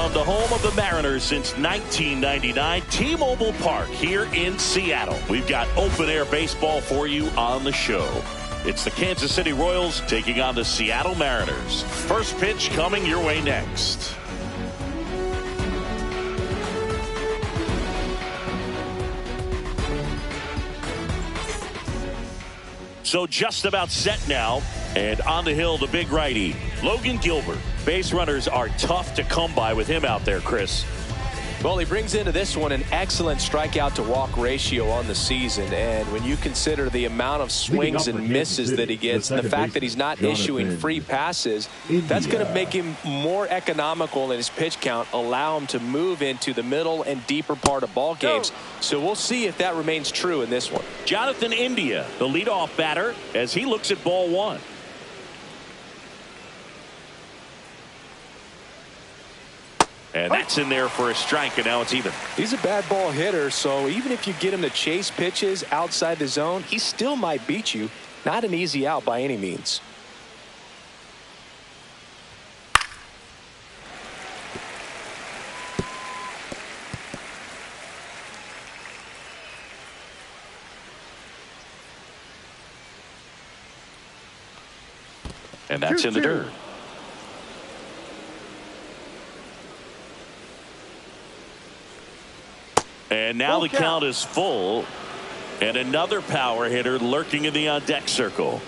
on the home of the Mariners since 1999, T-Mobile Park here in Seattle. We've got open-air baseball for you on the show. It's the Kansas City Royals taking on the Seattle Mariners. First pitch coming your way next. So just about set now, and on the hill, the big righty, Logan Gilbert. Base runners are tough to come by with him out there, Chris. Well, he brings into this one an excellent strikeout to walk ratio on the season, and when you consider the amount of swings and misses that he gets and the fact that he's not issuing free passes, that's going to make him more economical in his pitch count, allow him to move into the middle and deeper part of ball games. So we'll see if that remains true in this one. Jonathan India, the leadoff batter, as he looks at ball one. And that's in there for a strike, and now it's even. He's a bad ball hitter, so even if you get him to chase pitches outside the zone, he still might beat you. Not an easy out by any means. And that's in the dirt. And now the count is full, and another power hitter lurking in the on-deck circle.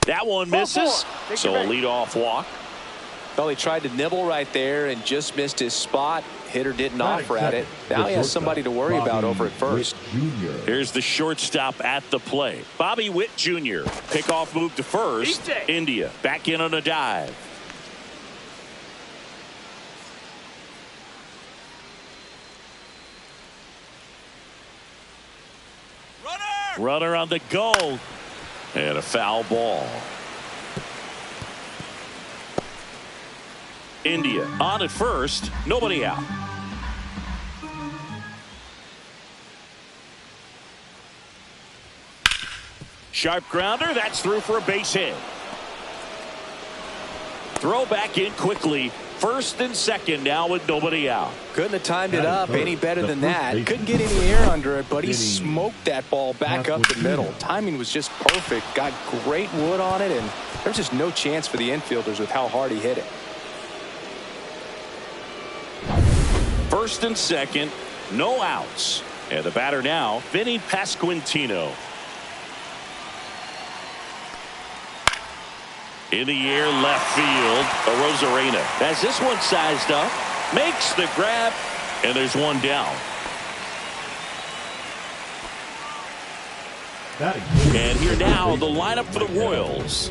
That one misses, so a leadoff walk. Well, he tried to nibble right there and just missed his spot. Hitter didn't offer at it. Now he has somebody to worry about over at first. Here's the shortstop at the plate. Bobby Witt Jr. Pickoff move to first. India back in on a dive. Runner on the go. And a foul ball. India on at first, nobody out. Sharp grounder, that's through for a base hit. Throw back in quickly. First and second now with nobody out. Couldn't have timed it up any better than that. Couldn't get any air under it, but he smoked that ball back up the middle. Timing was just perfect. Got great wood on it, and there's just no chance for the infielders with how hard he hit it. First and second, no outs. And the batter now, Vinny Pasquantino. In the air, left field, Arozarena has this one sized up, makes the grab, and there's one down. And here now, the lineup for the Royals.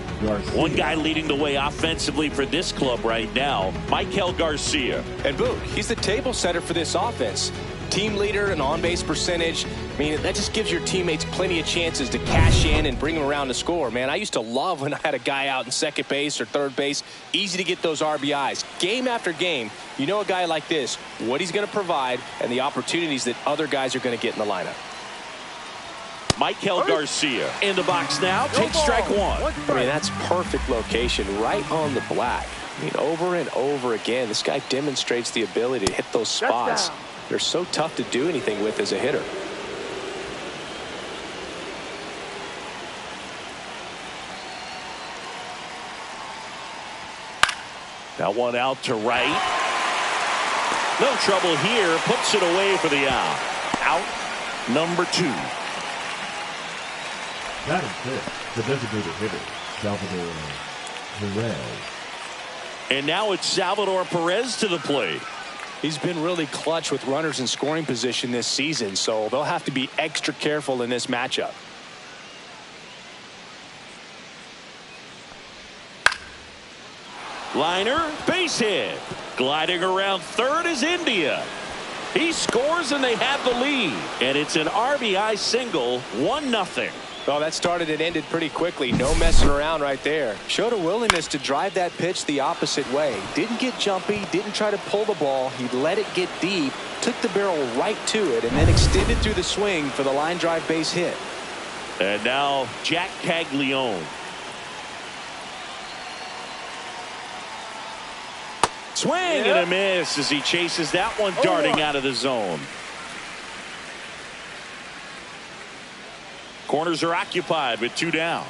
One guy leading the way offensively for this club right now, Michael Garcia. And Boog, he's the table setter for this offense. Team leader and on-base percentage. I mean, that just gives your teammates plenty of chances to cash in and bring them around to score. Man, I used to love when I had a guy out in second base or third base. Easy to get those RBIs. Game after game, you know a guy like this, what he's going to provide and the opportunities that other guys are going to get in the lineup. Michael Garcia in the box now. Takes strike one. I mean, that's perfect location right on the black. I mean, over and over again, this guy demonstrates the ability to hit those spots. They're so tough to do anything with as a hitter. That one out to right. No trouble here. Puts it away for the out. Out number 2. That is it. The designated hitter, Salvador Perez. And now it's Salvador Perez to the plate. He's been really clutch with runners in scoring position this season, so they'll have to be extra careful in this matchup. Liner, base hit. Gliding around third is India. He scores and they have the lead. And it's an RBI single, 1-0. Well, that started and ended pretty quickly. No messing around right there. Showed a willingness to drive that pitch the opposite way. Didn't get jumpy, didn't try to pull the ball. He let it get deep, took the barrel right to it, and then extended through the swing for the line drive base hit. And now Jack Caglione. Swing and a miss as he chases that one darting out of the zone. Corners are occupied with 2 down.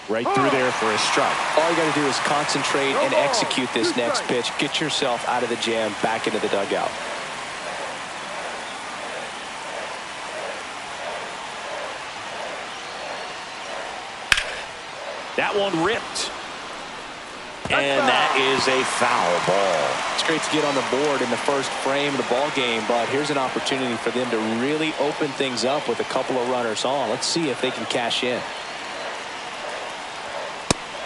Right through there for a strike. All you got to do is concentrate and execute this next pitch. Get yourself out of the jam, back into the dugout. That one ripped. And that is a foul ball. It's great to get on the board in the first frame of the ball game, but here's an opportunity for them to really open things up with a couple of runners on. Let's see if they can cash in.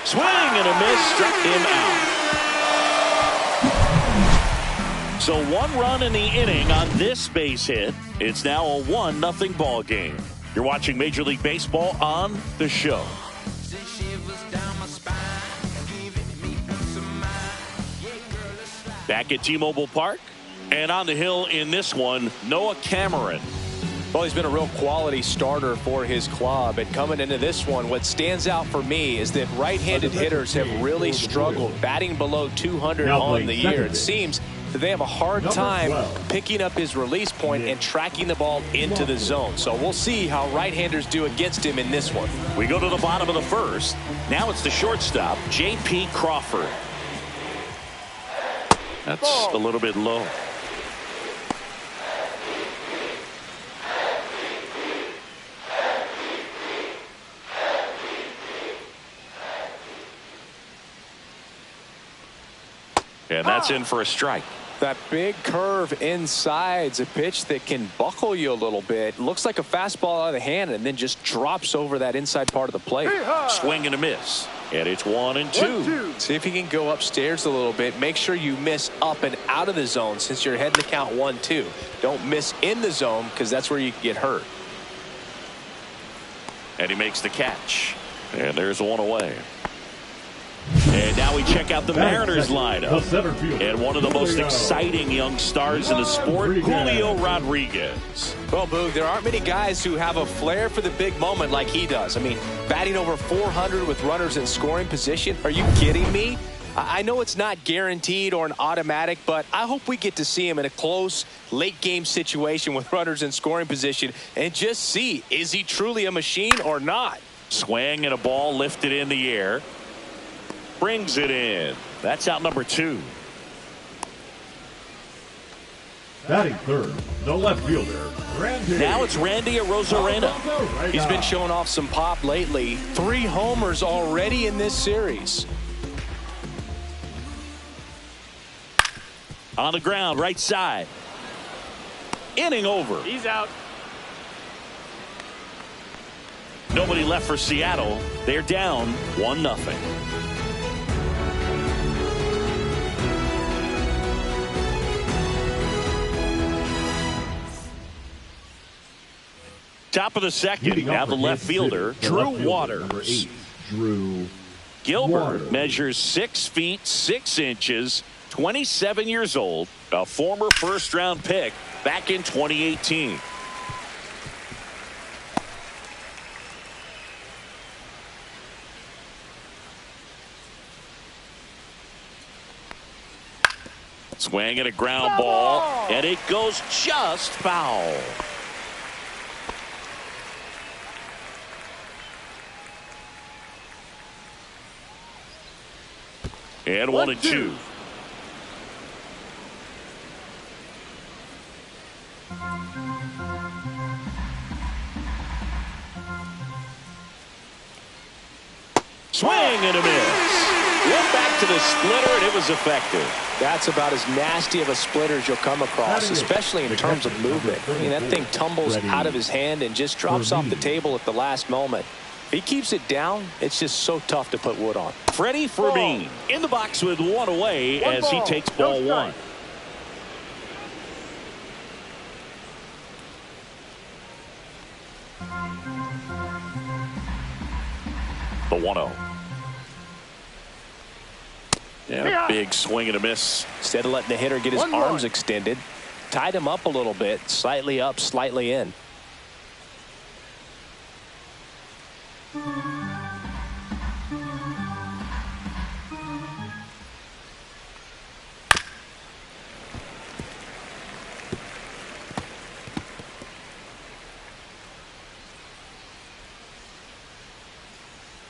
Swing and a miss, struck him out. So 1 run in the inning on this base hit. It's now a 1-0 ball game. You're watching Major League Baseball on The Show. Back at T-Mobile Park, and on the hill in this one, Noah Cameron. Well, he's been a real quality starter for his club, and coming into this one, what stands out for me is that right-handed hitters have really struggled, batting below 200 on the year. It seems that they have a hard time picking up his release point and tracking the ball into the zone. So we'll see how right-handers do against him in this one. We go to the bottom of the first. Now it's the shortstop, J.P. Crawford. That's a little bit low. And that's in for a strike. That big curve inside's a pitch that can buckle you a little bit. Looks like a fastball out of the hand and then just drops over that inside part of the plate. Swing and a miss. And it's 1-2. See if you can go upstairs a little bit. Make sure you miss up and out of the zone since you're heading to count 1-2. Don't miss in the zone because that's where you can get hurt. And he makes the catch. And there's one away. And now we check out the Mariners lineup. And one of the most exciting young stars in the sport, Julio Rodriguez. Well, Boog, there aren't many guys who have a flair for the big moment like he does. I mean, batting over 400 with runners in scoring position. Are you kidding me? I know it's not guaranteed or an automatic, but I hope we get to see him in a close, late-game situation with runners in scoring position and just see, is he truly a machine or not? Swing and a ball lifted in the air. Brings it in. That's out number 2. Batting third, the left fielder, Randy. Now it's Randy Arozarena. He's been showing off some pop lately. 3 homers already in this series. On the ground, right side. Inning over. He's out. Nobody left for Seattle. They're down 1-0. Top of the second, now the left fielder, Drew Waters. Drew Gilbert measures 6 feet 6 inches, 27 years old, a former first-round pick back in 2018. Swing and a ground ball, and it goes just foul. And 1-2. Swing and a miss. Went back to the splitter, and it was effective. That's about as nasty of a splitter as you'll come across, especially in terms of movement. I mean, that thing tumbles out of his hand and just drops off the table at the last moment. If he keeps it down, it's just so tough to put wood on. Freddie Fermin in the box with one away as he takes ball one. The 1-0. Yeah, big swing and a miss. Instead of letting the hitter get his arms extended, tied him up a little bit, slightly up, slightly in.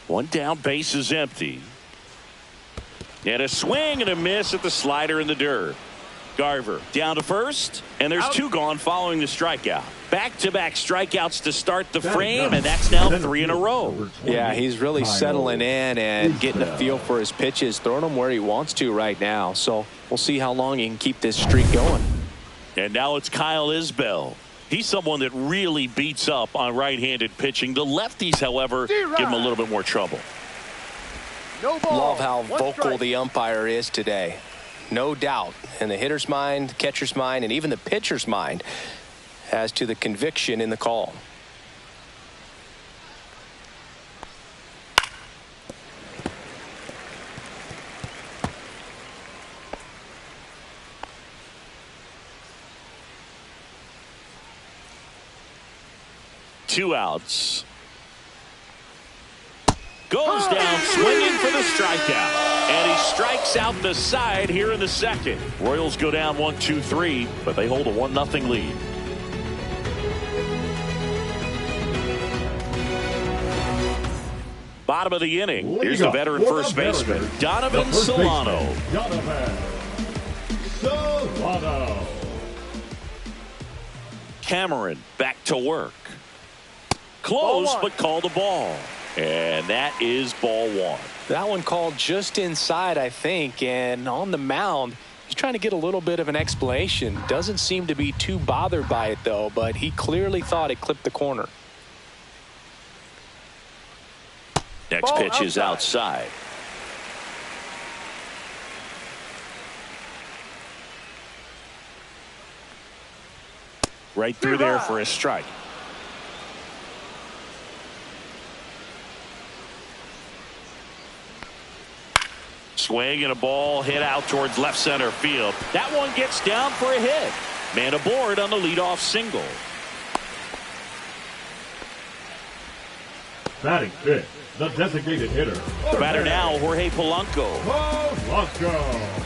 One down, base is empty. And a swing and a miss at the slider in the dirt. Garver down to first, and there's two gone following the strikeout. Back-to-back strikeouts to start the frame, and that's now 3 in a row. Yeah, he's really settling in and getting a feel for his pitches, throwing them where he wants to right now. So we'll see how long he can keep this streak going. And now it's Kyle Isbell. He's someone that really beats up on right-handed pitching. The lefties, however, give him a little bit more trouble. Love how vocal the umpire is today. No doubt in the hitter's mind, catcher's mind, and even the pitcher's mind as to the conviction in the call. Two outs. Goes down swinging for the strikeout. And he strikes out the side here in the second. Royals go down 1-2-3, but they hold a 1-0 lead. Bottom of the inning. Here's the veteran first baseman, Donovan Solano. Cameron back to work. Close, but called a ball. And that is ball one. That one called just inside, I think, and on the mound, he's trying to get a little bit of an explanation. Doesn't seem to be too bothered by it, though, but he clearly thought it clipped the corner. Next pitch is outside. Right through there for a strike. Swing and a ball hit out towards left center field. That one gets down for a hit. Man aboard on the leadoff single. Batting fifth, the designated hitter. The batter now, Jorge Polanco. Polanco.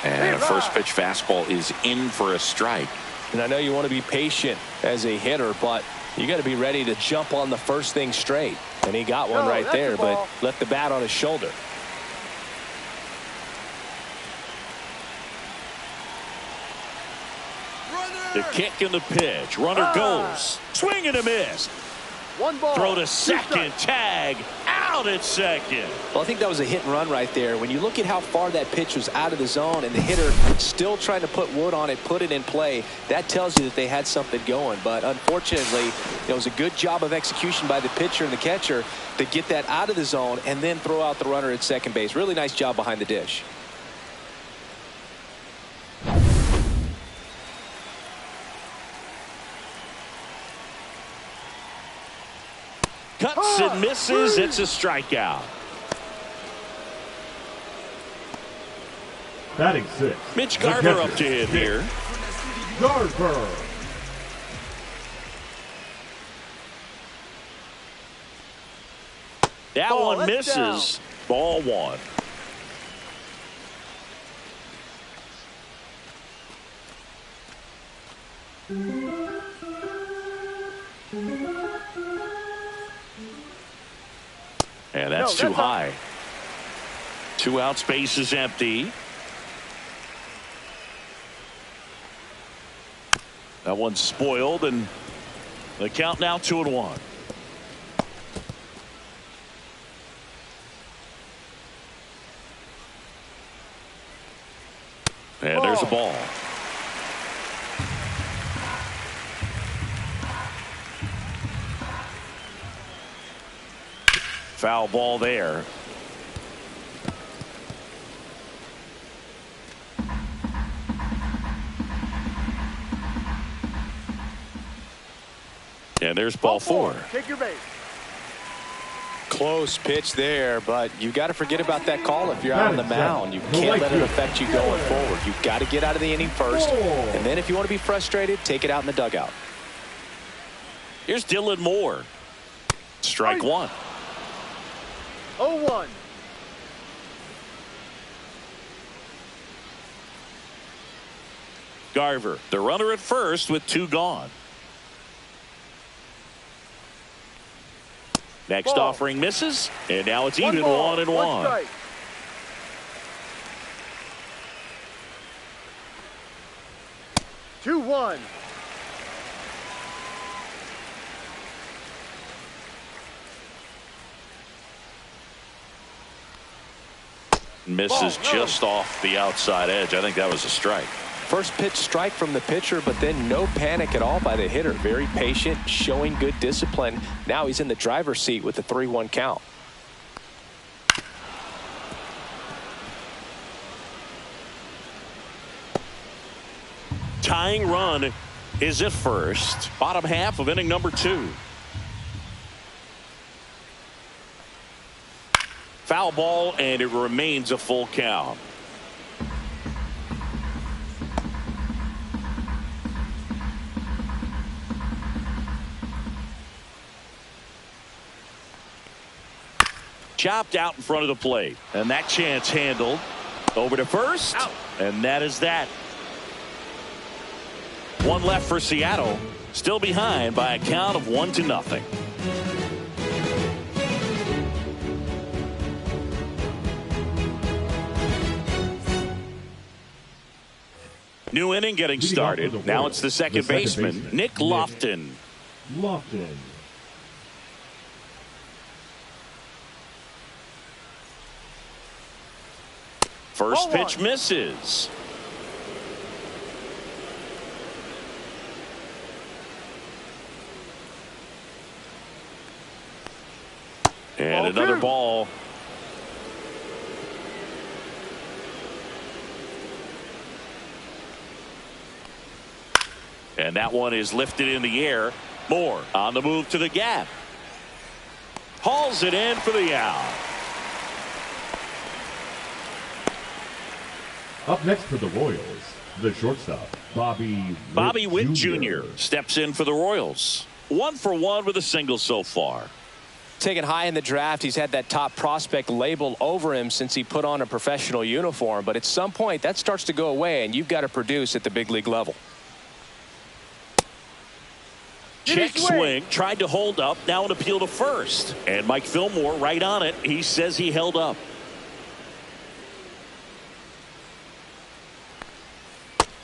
And a first pitch fastball is in for a strike. And I know you want to be patient as a hitter, but you got to be ready to jump on the first thing straight. And he got one right there, but left the bat on his shoulder. The kick and the pitch. Runner goes. Swing and a miss. One ball. Throw to second. Tag. Out at second. Well, I think that was a hit and run right there. When you look at how far that pitch was out of the zone and the hitter still trying to put wood on it, put it in play, that tells you that they had something going. But unfortunately, it was a good job of execution by the pitcher and the catcher to get that out of the zone and then throw out the runner at second base. Really nice job behind the dish. Cuts and misses. It's a strikeout. Batting sixth. Mitch Garver up to hit here. Garver. That one misses. Ball one. And that's too high. 2 outs, base is empty. That one's spoiled, and the count now 2-1. And there's a ball. Foul ball there. And there's ball 4. Take your base. Close pitch there, but you've got to forget about that call if you're out on the mound. You can't let it affect you going forward. You've got to get out of the inning first, and then if you want to be frustrated, take it out in the dugout. Here's Dylan Moore. Strike 1. 0-1. Garver, the runner at first with 2 gone. Next offering misses, and now it's even 1-1. 2-1. Misses just off the outside edge. I think that was a strike. First pitch strike from the pitcher, but then no panic at all by the hitter. Very patient, showing good discipline. Now he's in the driver's seat with the 3-1 count. Tying run is at first. Bottom half of inning number 2. Foul ball, and it remains a full count. Chopped out in front of the plate, and that chance handled. Over to first, and that is that. 1 left for Seattle, still behind by a count of 1-0. New inning getting started. Now it's the second baseman, Nick Lofton. First pitch misses. And another ball. And that one is lifted in the air. Moore on the move to the gap. Hauls it in for the out. Up next for the Royals, the shortstop, Bobby Witt Jr. steps in for the Royals. 1 for 1 with a single so far. Taken high in the draft, he's had that top prospect label over him since he put on a professional uniform. But at some point, that starts to go away, and you've got to produce at the big league level. Check swing, tried to hold up, now an appeal to first. And Mike Fillmore right on it. He says he held up.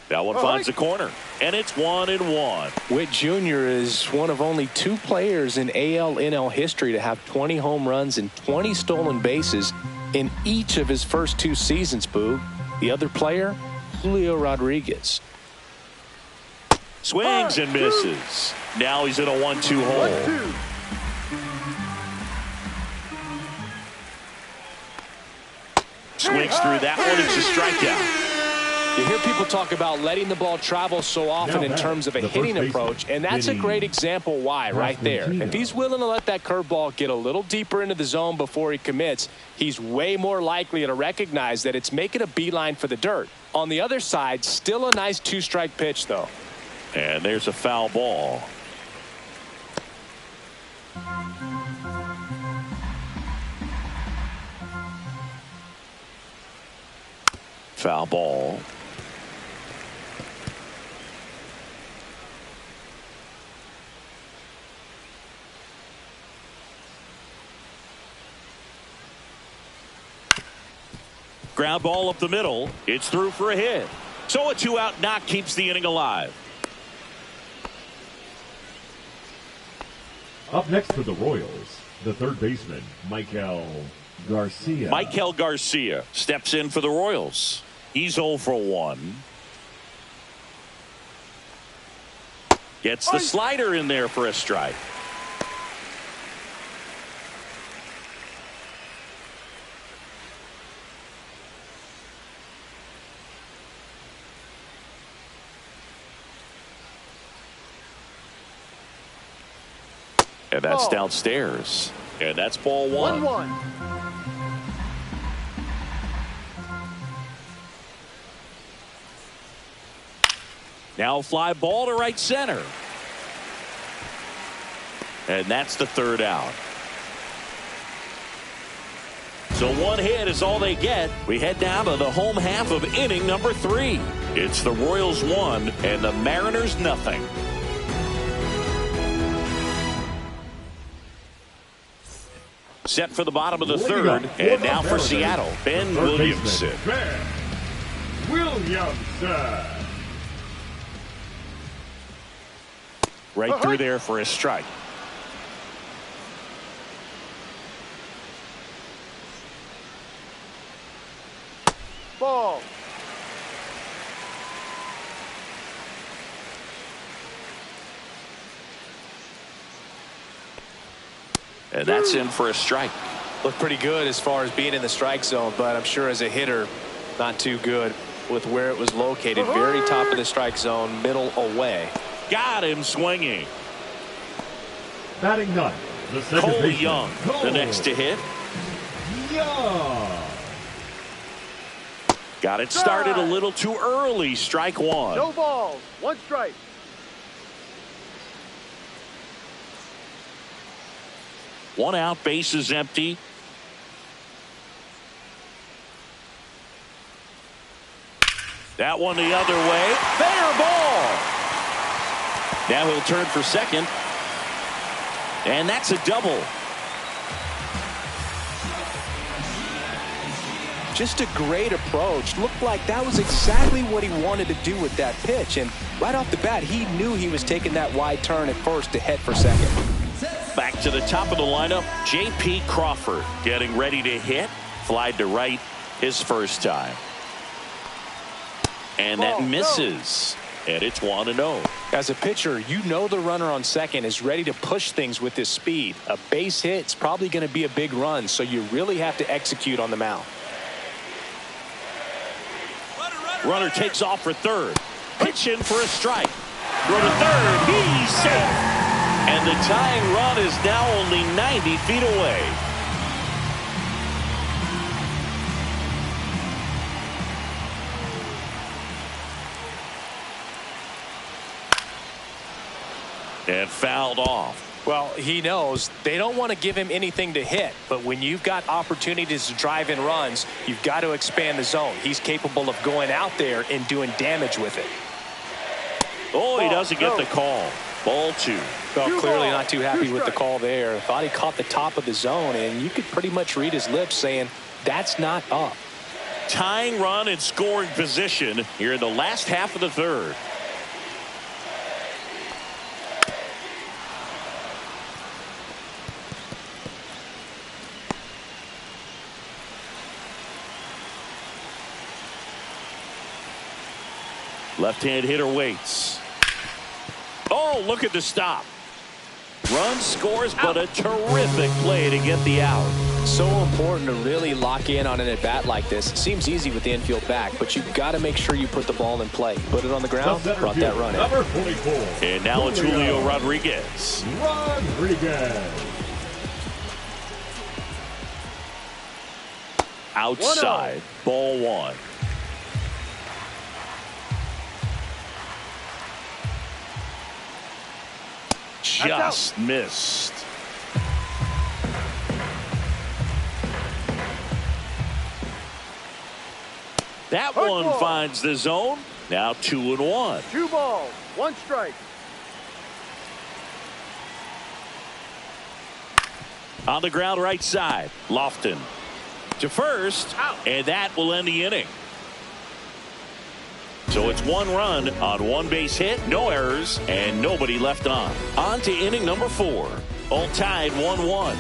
That one finds the corner, and it's 1-1. Witt Jr. is one of only 2 players in AL/NL history to have 20 home runs and 20 stolen bases in each of his first 2 seasons, Boog. The other player, Julio Rodriguez. Swings and misses. Now he's in a 1-2 hole. Swings through that one. It's a strikeout. You hear people talk about letting the ball travel so often in terms of a hitting approach, and that's a great example why right there. If he's willing to let that curveball get a little deeper into the zone before he commits, he's way more likely to recognize that it's making a beeline for the dirt. On the other side, still a nice 2-strike pitch, though. And there's a foul ball. Foul ball. Ground ball up the middle. It's through for a hit. So a 2-out knock keeps the inning alive. Up next for the Royals, the third baseman, Michael Garcia. Michael Garcia steps in for the Royals. He's 0 for 1. Gets the slider in there for a strike. And that's downstairs. And that's ball 1. Now fly ball to right center. And that's the third out. So one hit is all they get. We head down to the home half of inning number 3. It's the Royals 1 and the Mariners nothing. Set for the bottom of the third, and now for Seattle, Ben Williamson. Ben Williamson. Right through there for a strike. Ball. And that's in for a strike. Looked pretty good as far as being in the strike zone, but I'm sure as a hitter, not too good with where it was located. Very top of the strike zone, middle away. Got him swinging. Batting ninth, the second Cole baseman, Young, the next to hit. Young. Got it started a little too early. Strike 1. No balls. 1 strike. One out, base is empty. That one the other way. Fair ball. Now he'll turn for second. And that's a double. Just a great approach. Looked like that was exactly what he wanted to do with that pitch. And right off the bat, he knew he was taking that wide turn at first to head for second. Back to the top of the lineup, J.P. Crawford getting ready to hit. Flied to right his first time. And that misses. And it's 1-0. As a pitcher, you know the runner on second is ready to push things with his speed. A base hit's probably going to be a big run, so you really have to execute on the mound. Runner takes off for third. Pitch in for a strike. Throw to third. He's safe. And the tying run is now only 90 feet away. And fouled off. Well, he knows they don't want to give him anything to hit, but when you've got opportunities to drive in runs, you've got to expand the zone. He's capable of going out there and doing damage with it. Oh, he doesn't get the call. Ball 2. Well, clearly not too happy with the call there. Thought he caught the top of the zone, and you could pretty much read his lips saying, that's not up. Tying run in scoring position here in the last half of the third. Left-hand hitter waits. Oh, look at the stop. Run scores, but a terrific play to get the out. So important to really lock in on an at-bat like this. It seems easy with the infield back, but you've got to make sure you put the ball in play. Put it on the ground, brought that run in. Number 44. And now it's Julio Rodriguez. Outside, ball 1. Just missed. That one finds the zone. Now 2-1. 2 balls, 1 strike. On the ground right side, Lofton. to first, and that will end the inning. So it's 1 run on 1 base hit, no errors, and nobody left on. On to inning number 4. All tied 1-1.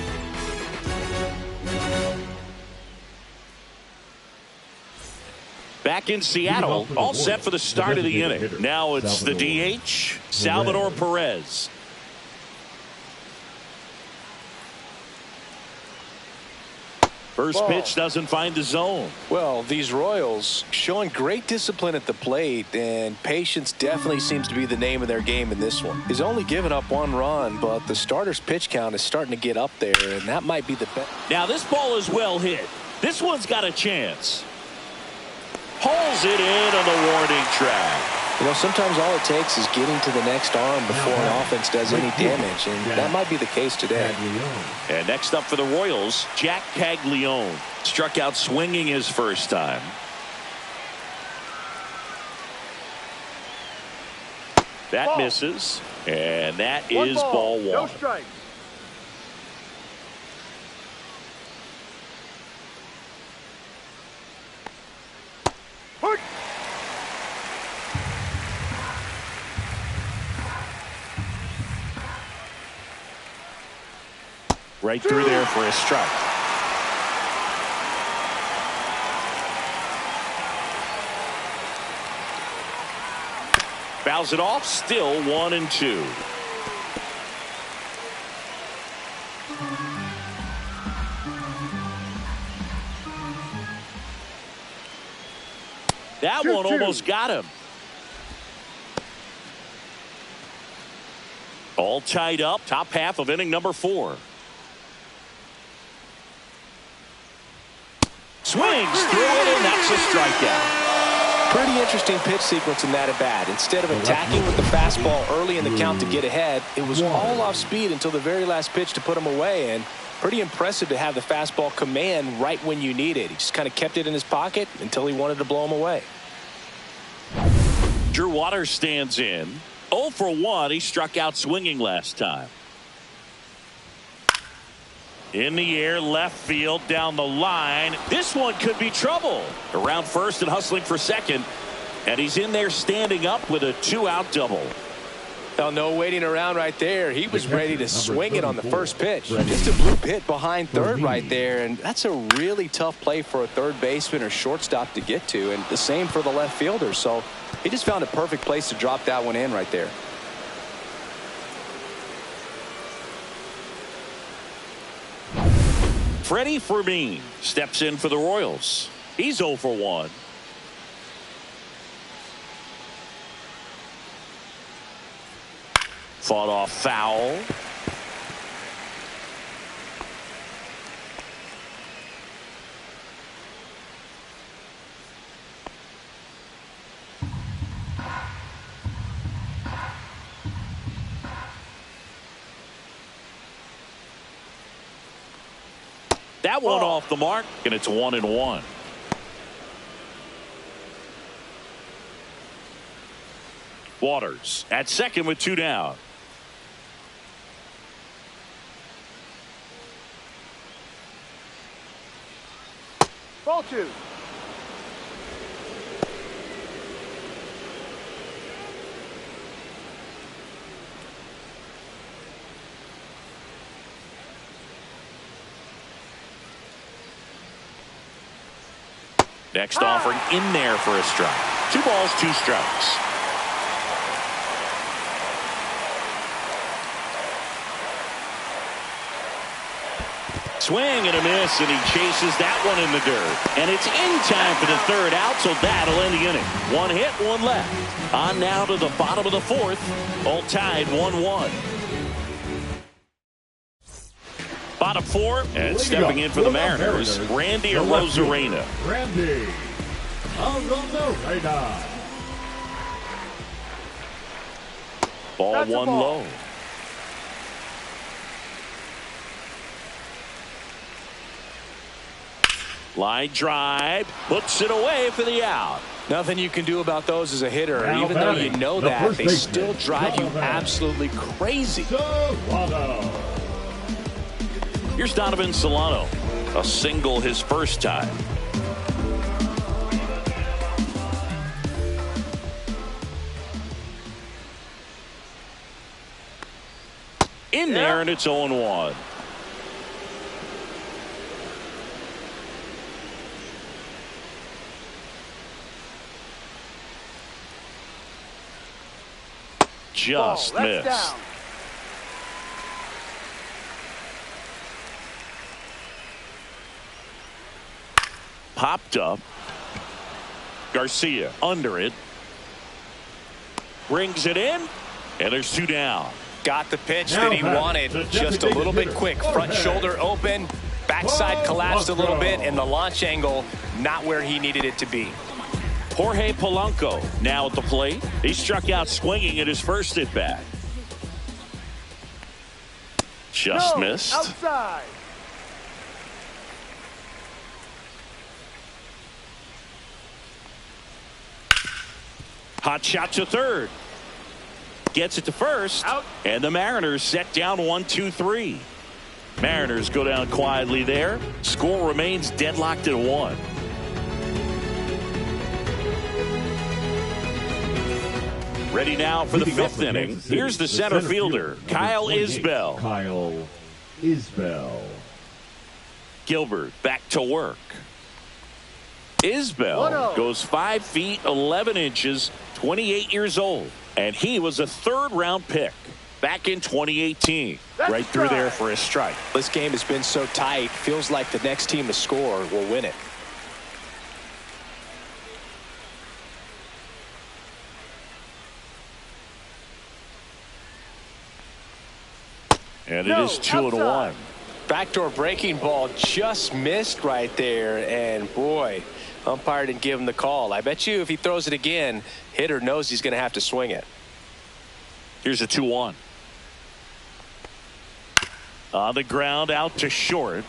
Back in Seattle, all set for the start of the inning. Now it's the DH, Salvador Perez. First pitch doesn't find the zone. Well, these Royals showing great discipline at the plate, and patience definitely seems to be the name of their game in this one. He's only given up 1 run, but the starter's pitch count is starting to get up there, and that might be the best. Now this ball is well hit. This one's got a chance. Pulls it in on the warning track. You know, sometimes all it takes is getting to the next arm before an offense does any damage, and that might be the case today. And next up for the Royals, Jack Caglione. Struck out swinging his first time. That misses, and that is ball 1. No strikes. Right through there for a strike. Fouls it off, still 1-2. That one almost got him. All tied up, top half of inning number 4. Swings through it, and that's a strikeout. Pretty interesting pitch sequence in that at bat. Instead of attacking with the fastball early in the count to get ahead, it was all off speed until the very last pitch to put him away. And pretty impressive to have the fastball command right when you need it. He just kind of kept it in his pocket until he wanted to blow him away. Drew Waters stands in. 0 for 1. He struck out swinging last time. In the air, left field, down the line. This one could be trouble. Around first and hustling for second. And he's in there standing up with a 2-out double. Well, no waiting around right there. He was ready to swing it on the first pitch. Just a blue pit behind third right there. And that's a really tough play for a third baseman or shortstop to get to. And the same for the left fielder. So he just found a perfect place to drop that one in right there. Freddie Fermin steps in for the Royals. He's 0 for 1. Fought off foul. That one off the mark, and it's 1-1. Waters at second with 2 down. Ball 2. Next offering in there for a strike. 2 balls, 2 strikes. Swing and a miss, and he chases that one in the dirt. And it's in time for the 3rd out, so that'll end the inning. 1 hit, 1 left. On now to the bottom of the 4th. All tied 1-1. Bottom 4, and stepping in for the Mariners, Randy Arozarena. Randy Arozarena. Ball 1 low. Line drive, puts it away for the out. Nothing you can do about those as a hitter. And even though you know that, they still drive you absolutely crazy. Solano. Here's Donovan Solano. A single his first time. In there, and it's 0-1. Just missed. Down. Popped up. Garcia under it. Brings it in, and there's 2 down. Got the pitch that he wanted, just a little bit quick. Front shoulder open, backside collapsed a little bit, and the launch angle not where he needed it to be. Jorge Polanco now at the plate. He struck out swinging at his first at bat. Just missed. Outside. Hot shot to third. Gets it to first. Out. And the Mariners set down 1-2-3. Mariners go down quietly there. Score remains deadlocked at 1. Ready now for the 5th inning. Here's the center fielder, Kyle Isbell. Kyle Isbell. Gilbert back to work. Isbell goes 5 feet 11 inches, 28 years old, and he was a 3rd-round pick back in 2018. Right through there for a strike. This game has been so tight, feels like the next team to score will win it. And it is 2-1. Backdoor breaking ball just missed right there, and boy, umpire didn't give him the call. I bet you if he throws it again, hitter knows he's going to have to swing it. Here's a 2-1. On the ground out to short.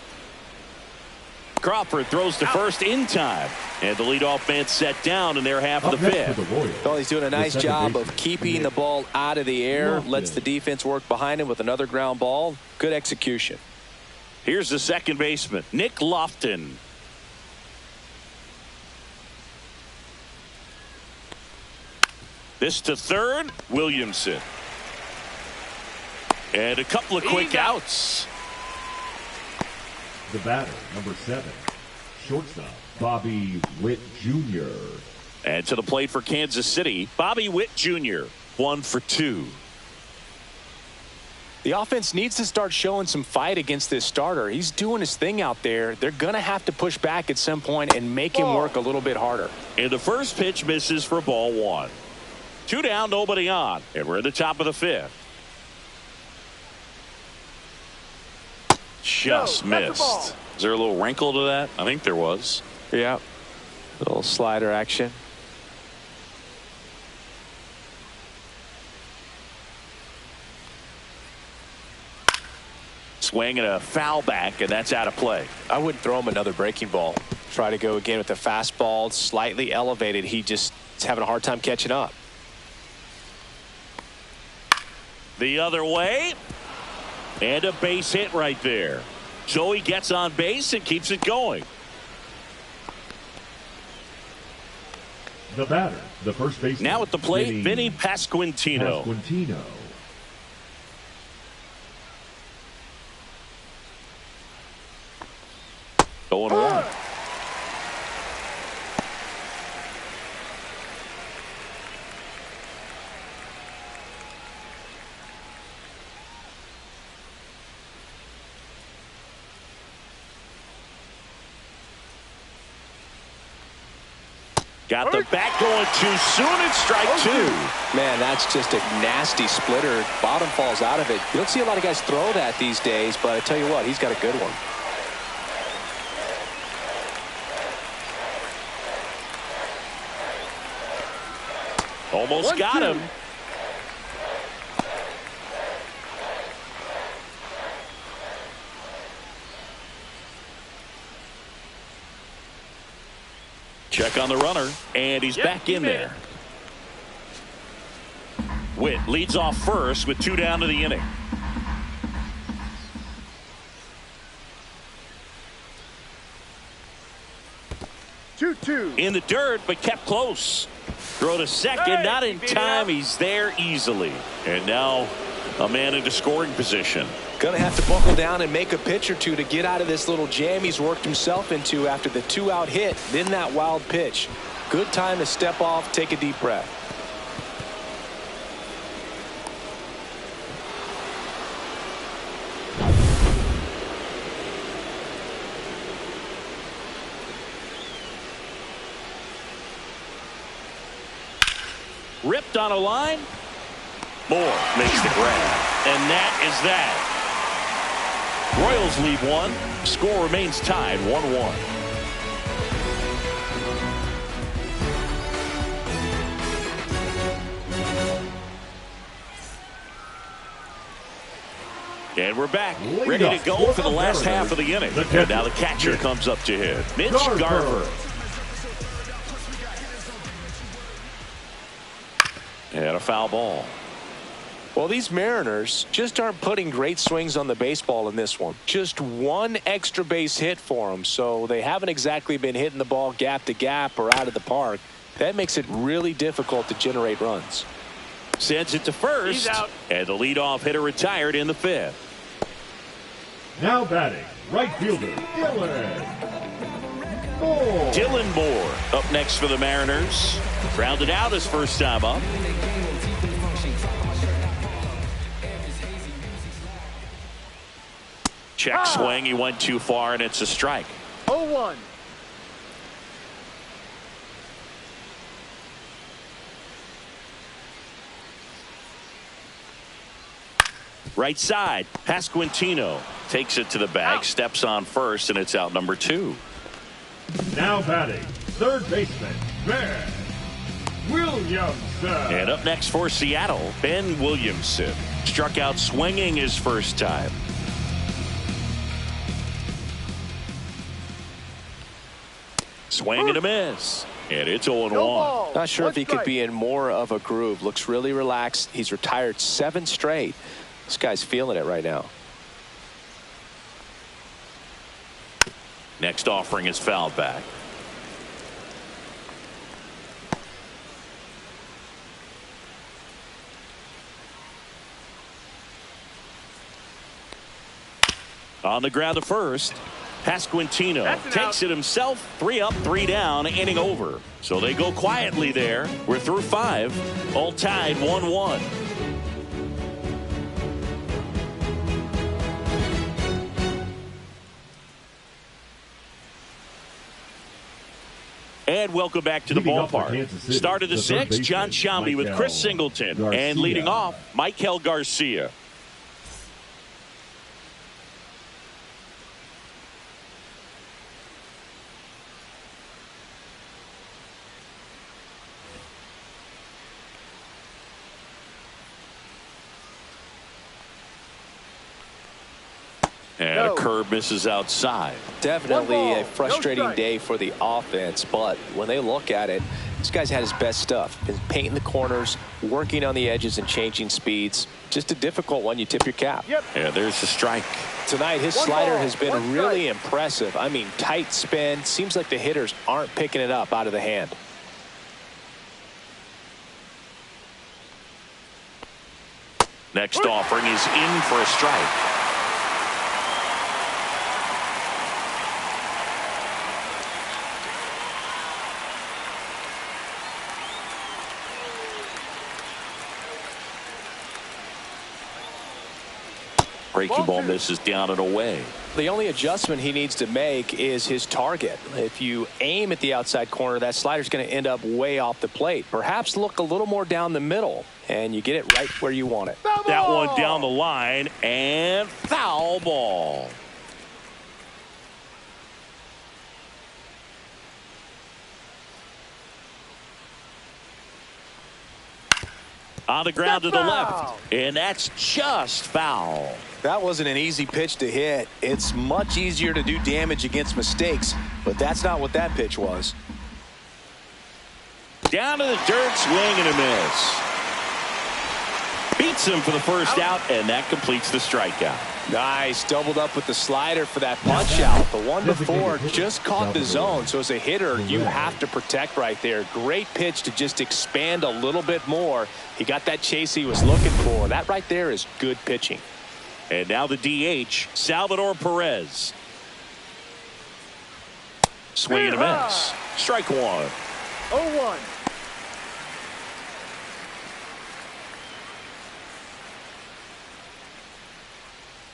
Crawford throws to first in time, and the leadoff man set down in their half of the 5th. Well, he's doing a nice job of keeping the ball out of the air, lets the defense work behind him with another ground ball. Good execution. Here's the second baseman, Nick Lofton. This to third, Williamson. And a couple of quick outs. The batter, number 7, shortstop, Bobby Witt Jr. And to the plate for Kansas City, Bobby Witt Jr., 1 for 2. The offense needs to start showing some fight against this starter. He's doing his thing out there. They're going to have to push back at some point and make him work a little bit harder. And the first pitch misses for ball 1. 2 down, nobody on, and we're at the top of the 5th. Just missed. Is there a little wrinkle to that? I think there was. Yeah. Little slider action. Swing and a foul back, and that's out of play. I wouldn't throw him another breaking ball. Try to go again with the fastball, slightly elevated. He just is having a hard time catching up. The other way. And a base hit right there. So he gets on base and keeps it going. The batter, the first baseman. Now at the plate, Vinny Pasquantino. 0-1. Got the bat going too soon. It's strike 2. Man, that's just a nasty splitter. Bottom falls out of it. You don't see a lot of guys throw that these days, but I tell you what, he's got a good one. Almost got him. Check on the runner, and he's back in there. Witt leads off first with 2 down to the inning. 2. In the dirt, but kept close. Throw to second, not in time. He's there easily. And now a man into scoring position. Going to have to buckle down and make a pitch or two to get out of this little jam he's worked himself into after the 2-out hit, then that wild pitch. Good time to step off, take a deep breath. Ripped on a line. Moore makes the grab. And that is that. Royals lead one. Score remains tied 1-1. And we're back, ready to go for the last half of the inning. And now the catcher comes up to hit. Mitch Garver. And a foul ball. Well, these Mariners just aren't putting great swings on the baseball in this one. Just one extra base hit for them, so they haven't exactly been hitting the ball gap to gap or out of the park. That makes it really difficult to generate runs. Sends it to first. He's out. And the leadoff hitter retired in the 5th. Now batting, right fielder, Dylan Moore up next for the Mariners. Grounded out his first time up. Check swing. He went too far, and it's a strike. 0-1. Right side. Pasquantino takes it to the bag, steps on first, and it's out number 2. Now batting, third baseman, Ben Williamson. And up next for Seattle, Ben Williamson. Struck out swinging his first time. Swing and a miss. And it's 0-1. Not sure if he could be in more of a groove. Looks really relaxed. He's retired 7 straight. This guy's feeling it right now. Next offering is fouled back. On the ground to first. Pasquantino takes it himself. 3 up, 3 down, inning over. So they go quietly there. We're through 5. All tied 1-1. And welcome back to the ballpark. Start of the 6th, John Sciambi with Chris Singleton. And leading off, Michael Garcia. And a curve misses outside. Definitely a frustrating day for the offense, but when they look at it, this guy's had his best stuff. Been painting the corners, working on the edges and changing speeds. Just a difficult one. You tip your cap. Yeah, there's the strike. Tonight his slider has been really impressive. I mean, tight spin. Seems like the hitters aren't picking it up out of the hand. Next offering is in for a strike. Breaking ball misses down and away. The only adjustment he needs to make is his target. If you aim at the outside corner, that slider's going to end up way off the plate. Perhaps look a little more down the middle, and you get it right where you want it. That one down the line, and foul ball. On the ground to the left, and that's just foul. That wasn't an easy pitch to hit. It's much easier to do damage against mistakes, but that's not what that pitch was. Down to the dirt, swing and a miss. Beats him for the first out, and that completes the strikeout. Nice. Doubled up with the slider for that punch out. The one before just caught the zone. So as a hitter, you have to protect right there. Great pitch to just expand a little bit more. He got that chase he was looking for. That right there is good pitching. And now the DH, Salvador Perez. Swing and a miss. Strike one. 0-1.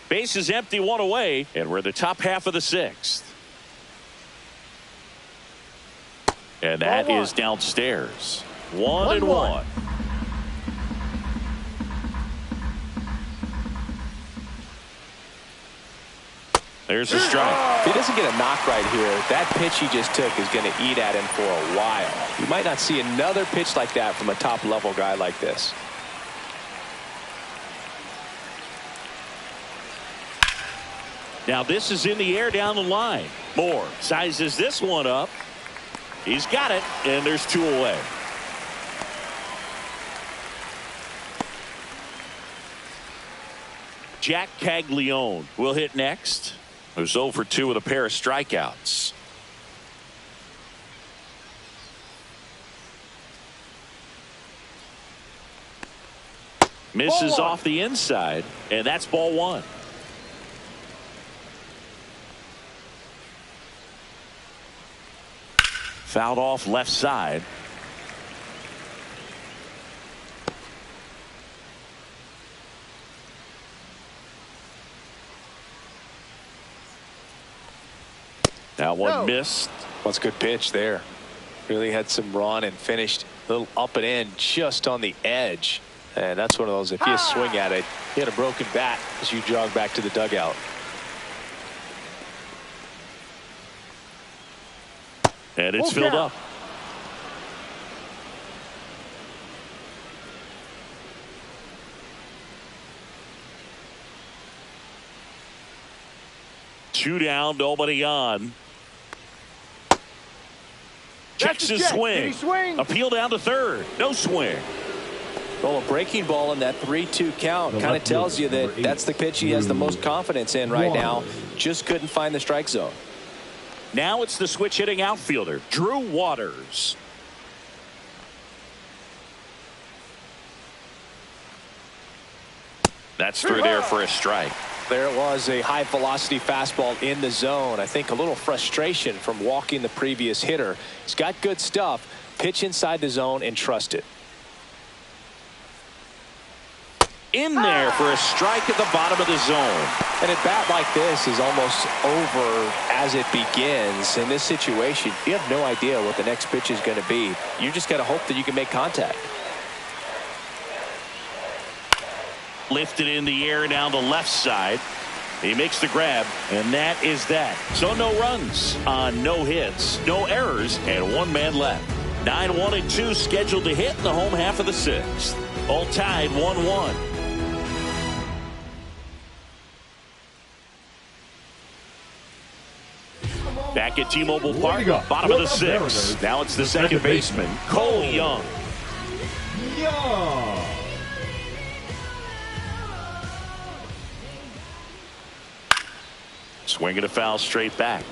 Base is empty, one away, and we're in the top half of the sixth. And that is downstairs. 1-1. There's a strike. If he doesn't get a knock right here, that pitch he just took is going to eat at him for a while. You might not see another pitch like that from a top-level guy like this. Now this is in the air down the line. Moore sizes this one up. He's got it, and there's two away. Jack Caglione will hit next. Who's 0 for 2 with a pair of strikeouts. Misses off the inside, and that's ball one. Fouled off left side. That one missed. That's a good pitch there. Really had some run and finished a little up and in just on the edge. And that's one of those, if you swing at it, you hit a broken bat as you jog back to the dugout. And it's filled up. Two down, nobody on. Checks his swing. Appeal down to third. No swing. Well, a breaking ball in that 3-2 count kind of tells you that that's the pitch he has the most confidence in right now. Just couldn't find the strike zone. Now it's the switch hitting outfielder, Drew Waters. That's through there for a strike. There it was, a high velocity fastball in the zone. I think a little frustration from walking the previous hitter. He's got good stuff. Pitch inside the zone and trust it. In there for a strike at the bottom of the zone. And a bat like this is almost over as it begins. In this situation, you have no idea what the next pitch is going to be. You just got to hope that you can make contact. Lifted in the air down the left side. He makes the grab, and that is that. So no runs on no hits, no errors, and one man left. 9-1 and 2 scheduled to hit in the home half of the sixth. All tied 1-1. Back at T-Mobile Park, bottom of the sixth. Now it's the second baseman, Cole Young. Swinging a foul straight back.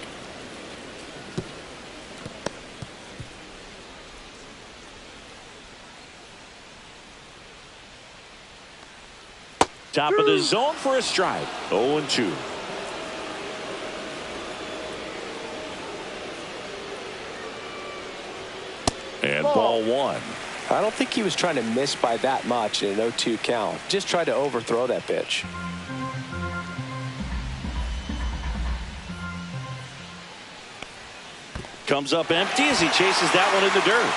Top of the zone for a strike. 0-2. And ball one. I don't think he was trying to miss by that much in an 0-2 count. Just tried to overthrow that pitch. Comes up empty as he chases that one in the dirt.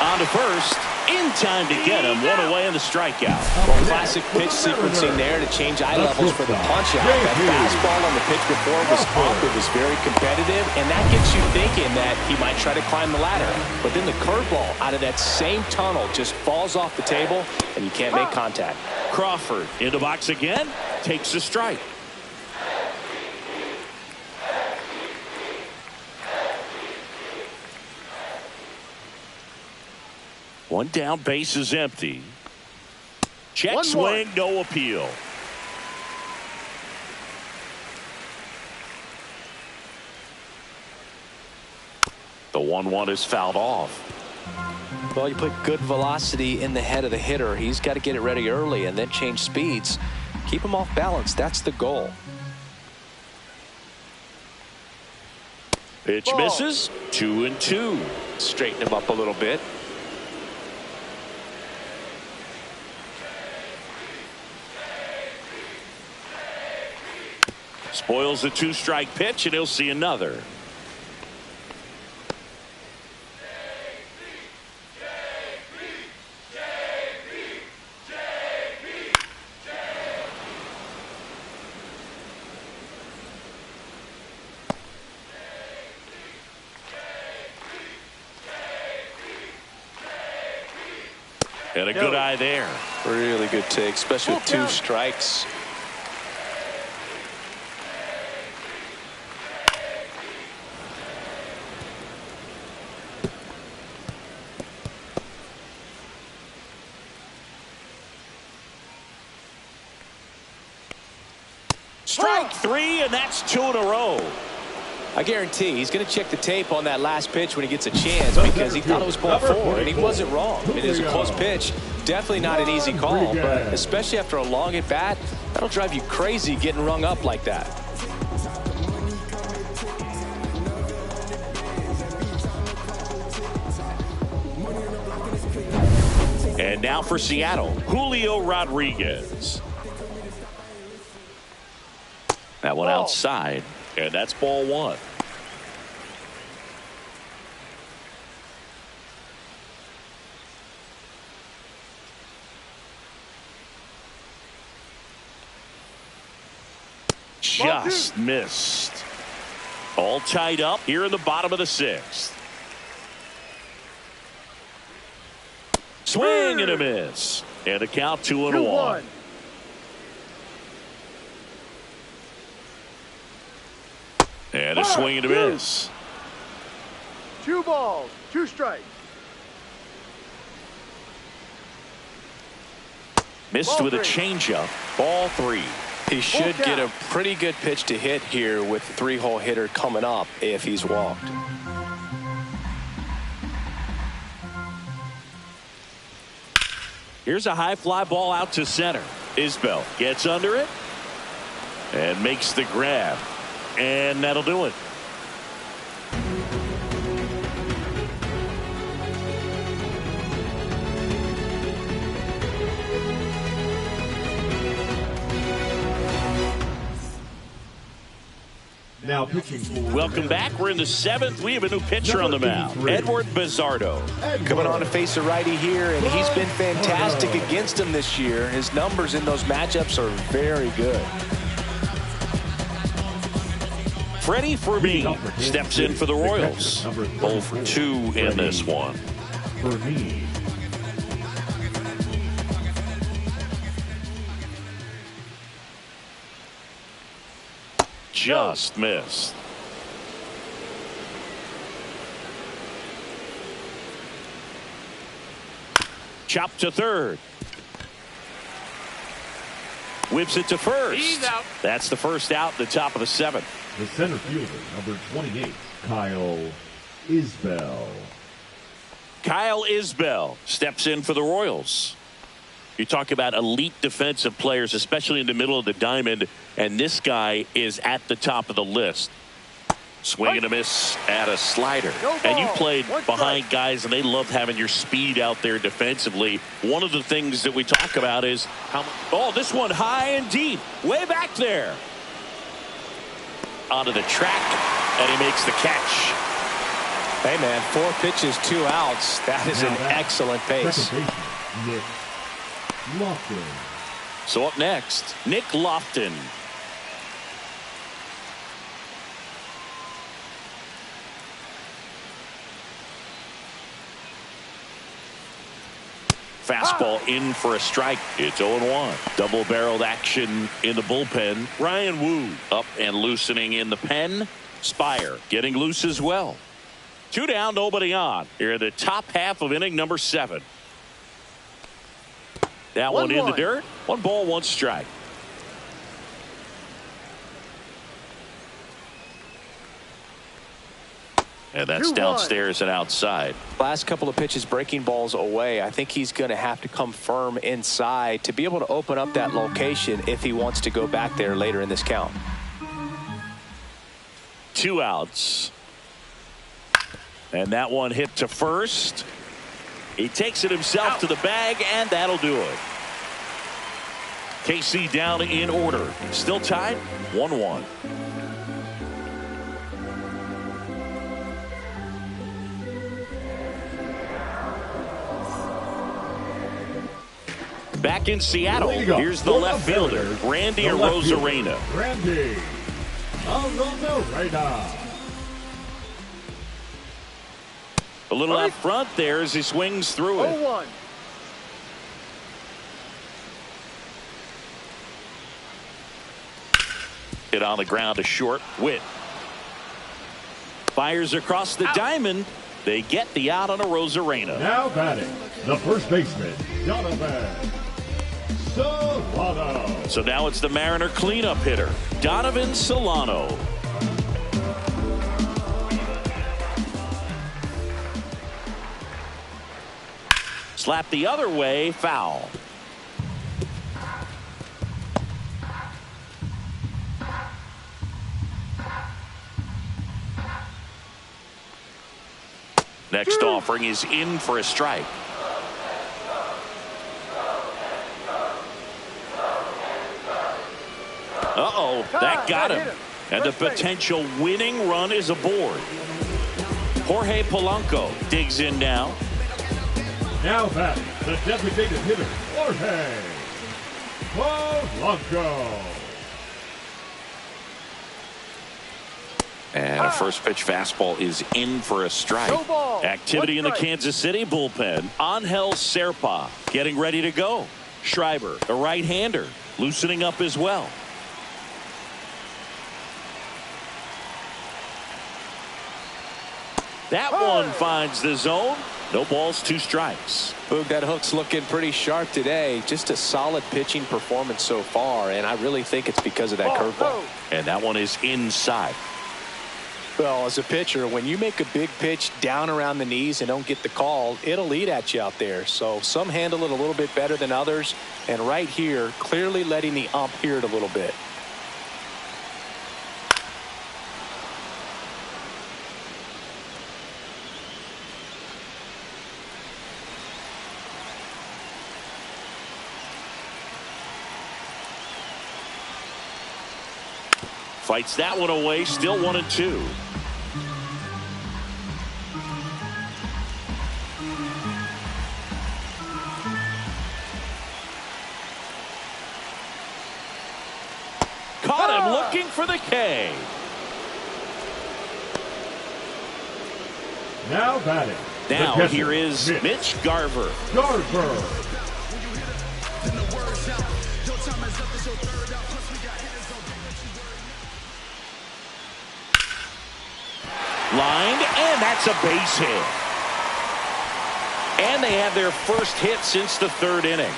On to first. In time to get him. One away in the strikeout. Well, classic pitch sequencing there to change eye levels for the punch out. That fastball on the pitch before was up. It was very competitive, and that gets you thinking that he might try to climb the ladder. But then the curveball out of that same tunnel just falls off the table, and you can't make contact. Crawford into box again. Takes the strike. One down, base is empty. Check 1-1. swing, no appeal. The 1-1 is fouled off. Well, you put good velocity in the head of the hitter. He's got to get it ready early and then change speeds. Keep him off balance. That's the goal. Pitch Ball. misses. 2-2. Straighten him up a little bit. Spoils the 2-strike pitch, and he'll see another. And a good eye there. Really good take, especially with 2 strikes. Strike 3, and that's 2 in a row. I guarantee he's going to check the tape on that last pitch when he gets a chance, because he thought it was ball 4, and he wasn't wrong. It is a close pitch. Definitely not an easy call, but especially after a long at bat, that'll drive you crazy getting rung up like that. And now for Seattle, Julio Rodriguez. That one outside, and that's ball 1. Just missed. All tied up here in the bottom of the 6th. Swing and a miss. And a count 2-1. And a swing and a miss. 2 balls, 2 strikes. Missed with a changeup. Ball 3. He should get a pretty good pitch to hit here with the 3-hole hitter coming up if he's walked. Here's a high fly ball out to center. Isbell gets under it and makes the grab. And that'll do it. Now pitching for Welcome back. We're in the 7th. We have a new pitcher on the mound, Edward Bizzardo. Coming on to face a righty here, and he's been fantastic against him this year. His numbers in those matchups are very good. Freddie Fermin steps in for the Royals. 0 for 2 in this one. Fermin. Just missed. Chop to third. Whips it to first. He's out. That's the first out, the top of the 7th. The center fielder, number 28, Kyle Isbell. Kyle Isbell steps in for the Royals. You talk about elite defensive players, especially in the middle of the diamond, and this guy is at the top of the list. Swing and a miss at a slider. And you played behind guys, and they love having your speed out there defensively. One of the things that we talk about is how oh, this one high and deep, way back there. Onto the track, and he makes the catch. Hey, man, 4 pitches, 2 outs. That is an excellent pace. Nick Lofton. So up next, Nick Lofton. Fastball in for a strike. It's 0-1. Double-barreled action in the bullpen. Ryan Wu up and loosening in the pen. Spire getting loose as well. 2 down, nobody on. Here in the top half of inning number 7. That one in the dirt. 1 ball, 1 strike. And that's downstairs and outside. Last couple of pitches breaking balls away. I think he's going to have to come firm inside to be able to open up that location if he wants to go back there later in this count. 2 outs. And that one hit to first. He takes it himself to the bag, and that'll do it. KC down in order. Still tied 1-1. Back in Seattle, here's the left fielder, Randy Arozarena. Randy Arozarena. A little out front there as he swings through it. 0-1. Hit on the ground to short. Witt fires across the diamond. They get the out on Arozarena. Now batting, the first baseman, Donovan Solano. So now it's the Mariner cleanup hitter, Donovan Solano. Slap the other way, foul. Next offering is in for a strike. Uh-oh, that got him. And the potential winning run is aboard. Jorge Polanco digs in now. Now batting, the designated hitter, Jorge Polanco. And a first pitch fastball is in for a strike. Activity in the Kansas City bullpen. Angel Serpa getting ready to go. Schreiber, the right-hander, loosening up as well. That one finds the zone. No balls, 2 strikes. Boog, that hook's looking pretty sharp today. Just a solid pitching performance so far, and I really think it's because of that curveball. And that one is inside. Well, as a pitcher, when you make a big pitch down around the knees and don't get the call, it'll eat at you out there. So some handle it a little bit better than others. And right here, clearly letting the ump hear it a little bit. Fights that one away, still 1-2. Caught him looking for the K. Now batting. Now here is Mitch Garver. Lined, and that's a base hit. And they have their first hit since the 3rd inning.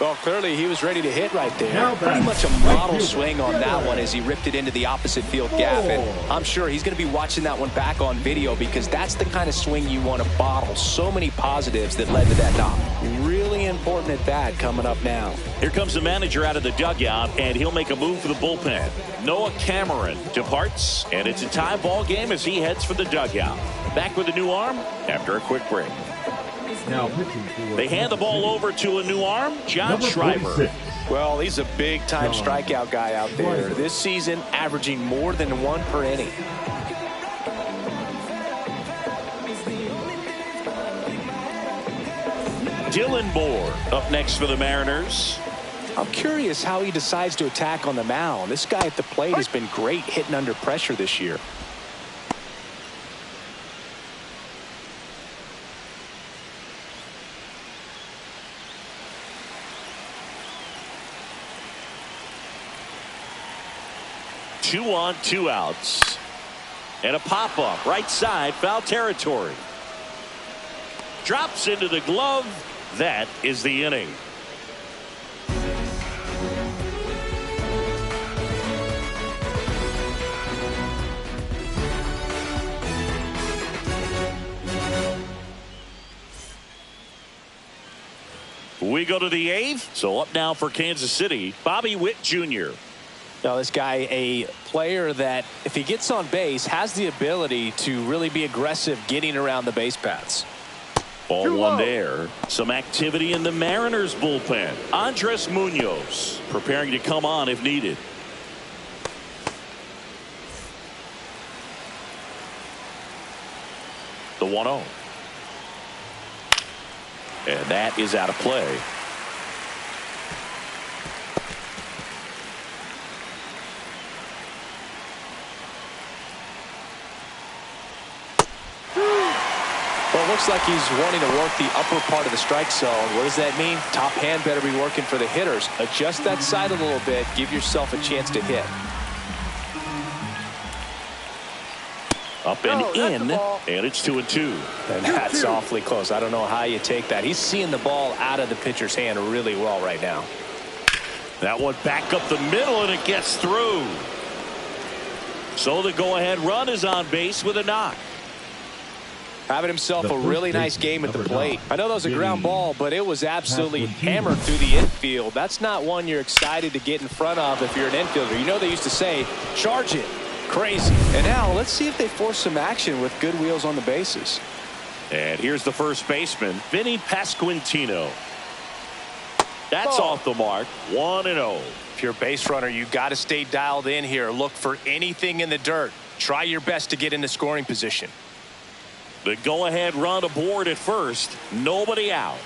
Well, clearly he was ready to hit right there. Pretty much a model swing on that one as he ripped it into the opposite field gap. And I'm sure he's going to be watching that one back on video because that's the kind of swing you want to bottle. So many positives that led to that knock. Really important at bat coming up now. Here comes the manager out of the dugout, and he'll make a move for the bullpen. Noah Cameron departs, and it's a tie ball game as he heads for the dugout. Back with a new arm after a quick break. Now pitching for they hand the ball over to a new arm, John Schreiber. Well, he's a big-time strikeout guy out there. This season, averaging more than 1 per inning. Dylan Moore up next for the Mariners. I'm curious how he decides to attack on the mound. This guy at the plate has been great hitting under pressure this year. Two on, 2 outs. And a pop-up right side, foul territory. Drops into the glove That is the inning. We go to the 8th. So up now for Kansas City, Bobby Witt Jr. Now this guy, a player that if he gets on base has the ability to really be aggressive getting around the base paths. Ball one there. Some activity in the Mariners bullpen. Andres Munoz preparing to come on if needed. The 1-0. And that is out of play. Well, it looks like he's wanting to work the upper part of the strike zone. What does that mean? Top hand better be working for the hitters. Adjust that side a little bit. Give yourself a chance to hit. Up and in, and it's 2-2. And that's awfully close. I don't know how you take that. He's seeing the ball out of the pitcher's hand really well right now. That one back up the middle, and it gets through. So the go-ahead run is on base with a knock. Having himself a really nice game at the plate. I know that was a ground ball, but it was absolutely hammered through the infield. That's not one you're excited to get in front of if you're an infielder. You know they used to say, charge it. Crazy. And now let's see if they force some action with good wheels on the bases. And here's the first baseman, Vinny Pasquantino. That's off the mark. 1-0. If you're a base runner, you've got to stay dialed in here. Look for anything in the dirt. Try your best to get into scoring position. The go-ahead run aboard at first. Nobody out.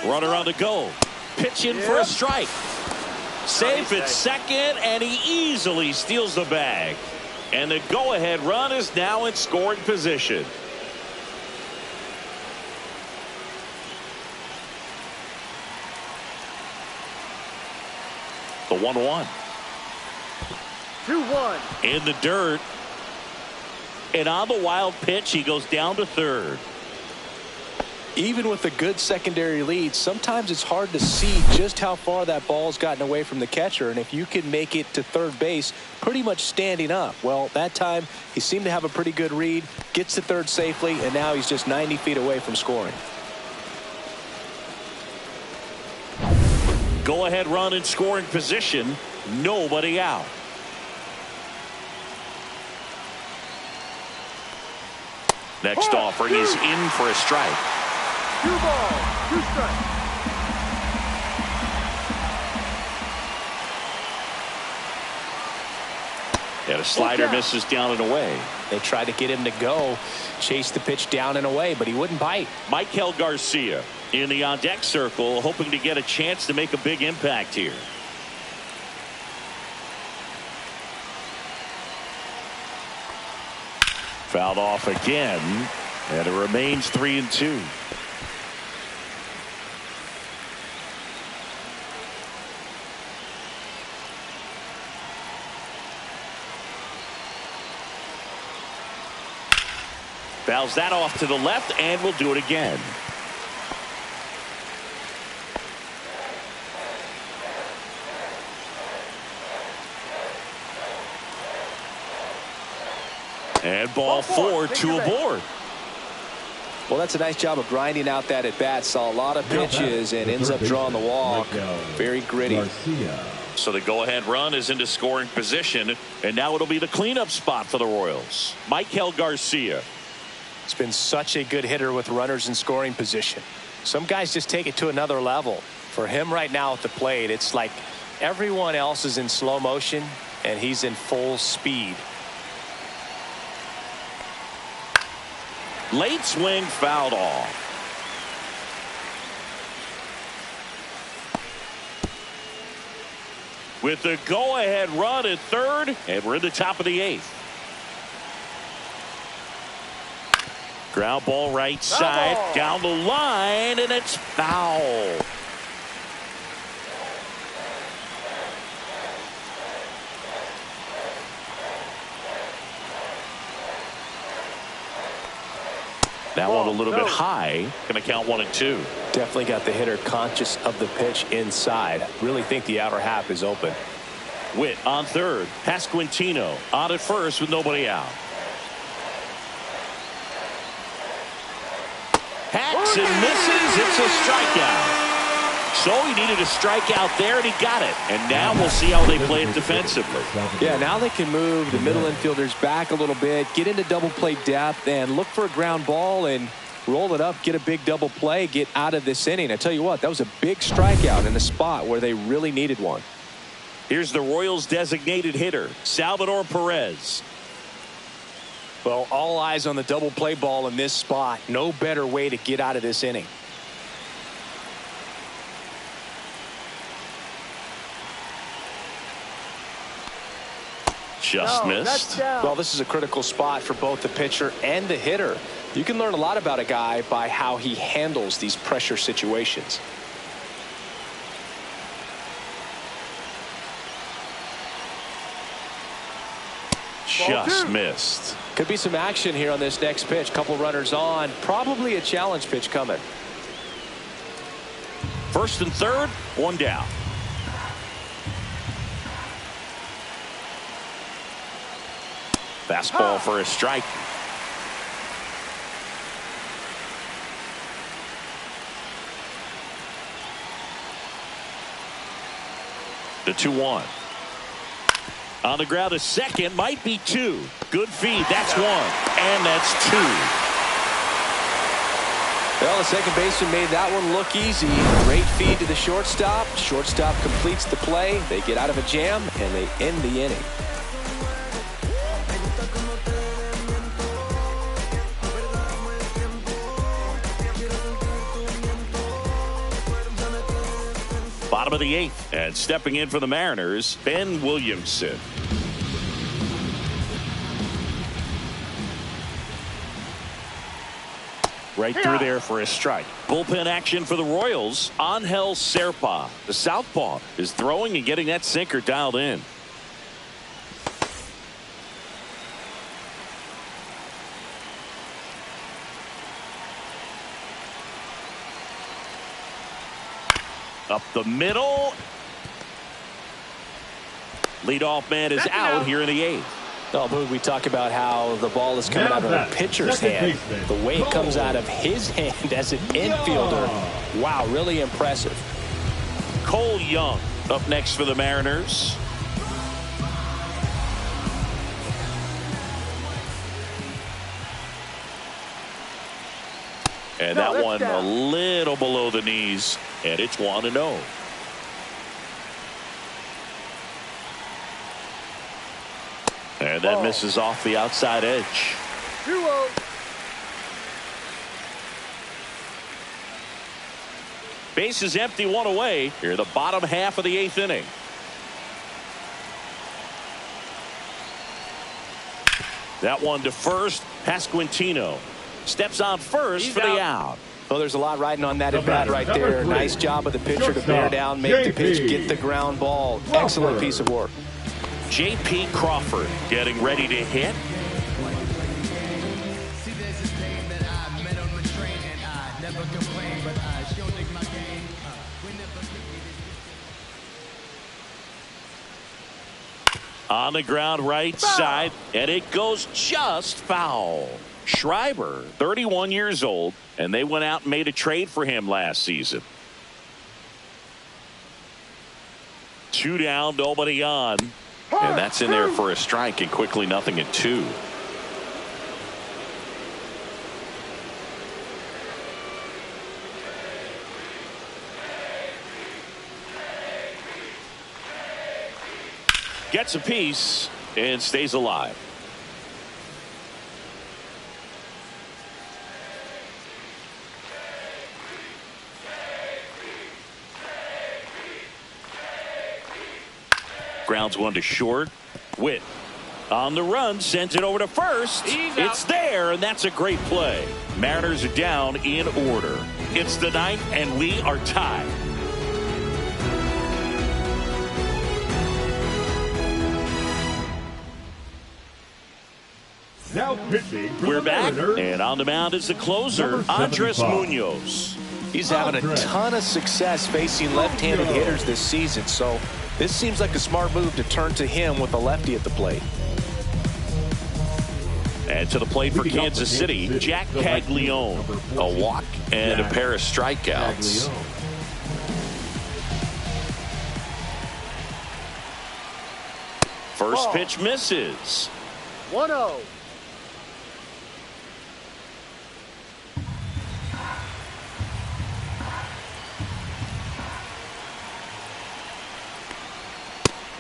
Runner on the go. Pitch in for a strike. Safe at second, and he easily steals the bag. And the go-ahead run is now in scoring position. The 1-1. 2-1. In the dirt. And on the wild pitch, he goes down to third. Even with a good secondary lead, sometimes it's hard to see just how far that ball's gotten away from the catcher. And if you can make it to third base pretty much standing up, well, that time he seemed to have a pretty good read, gets to third safely, and now he's just 90 feet away from scoring. Go ahead run in scoring position. Nobody out. Next offering is in for a strike. 2 balls, 2 strikes. And a slider misses down and away. They tried to get him to go, chase the pitch down and away, but he wouldn't bite. Michael Garcia in the on-deck circle, hoping to get a chance to make a big impact here. Fouled off again, and it remains 3-2. Fouls that off to the left, and we'll do it again. And ball 4, 2 aboard. Well, that's a nice job of grinding out that at bat. Saw a lot of pitches and ends up drawing the walk. Very gritty. So the go-ahead run is into scoring position, and now it'll be the cleanup spot for the Royals. Michael Garcia. It's been such a good hitter with runners in scoring position. Some guys just take it to another level. For him right now at the plate, it's like everyone else is in slow motion, and he's in full speed. Late swing fouled off. With the go-ahead run at third, and we're in the top of the 8th. Ground ball right side, down the line, and it's foul. That one a little bit high. Going to count 1-2. Definitely got the hitter conscious of the pitch inside. Really think the outer half is open. Witt on third. Pasquantino on at first with nobody out. Hacks and misses. It's a strikeout. So he needed a strikeout there, and he got it. And now we'll see how they play it defensively. Yeah, now they can move the middle infielders back a little bit, get into double play depth, and look for a ground ball and roll it up, get a big double play, get out of this inning. I tell you what, that was a big strikeout in a spot where they really needed one. Here's the Royals' designated hitter, Salvador Perez. Well, all eyes on the double play ball in this spot. No better way to get out of this inning. Just missed. Well, this is a critical spot for both the pitcher and the hitter. You can learn a lot about a guy by how he handles these pressure situations. Just missed. Could be some action here on this next pitch. Couple runners on. Probably a challenge pitch coming. First and third, one down. Fastball for a strike. The 2-1. On the ground, a second, might be two. Good feed, that's one, and that's two. Well, the second baseman made that one look easy. Great feed to the shortstop. Shortstop completes the play. They get out of a jam, and they end the inning. Bottom of the eighth, and stepping in for the Mariners, Ben Williamson. Right through there for a strike. Bullpen action for the Royals. Angel Serpa, the southpaw, is throwing and getting that sinker dialed in. Up the middle. Leadoff man is out here in the eighth. Well, Boog, we talk about how the ball is coming out of the pitcher's hand. The way it comes out of his hand as an infielder. Wow, really impressive. Cole Young up next for the Mariners. And that one a little below the knees, and it's 1-0. And that misses off the outside edge. 2-0. Base is empty, one away. Here, the bottom half of the eighth inning. That one to first. Pasquantino steps on first for the out. Well, there's a lot riding on that at bat right there. Nice job of the pitcher to bear down, make the pitch, get the ground ball. Excellent piece of work. J.P. Crawford getting ready to hit. On the ground right side, and it goes just foul. Schreiber, 31 years old, and they went out and made a trade for him last season. 2 down, nobody on. And that's in there for a strike, and quickly 0-2. Gets a piece and stays alive. Grounds one to short. Witt on the run, sends it over to first. It's there, and that's a great play. Mariners are down in order. It's the ninth, and we are tied. Now pitching for We're the back, Mariners, and on the mound is the closer, Andres Munoz. He's having a ton of success facing left-handed hitters this season, so this seems like a smart move to turn to him with a lefty at the plate. And to the plate for Kansas City, Jack Caglione. A walk and a pair of strikeouts. First pitch misses. 1-0.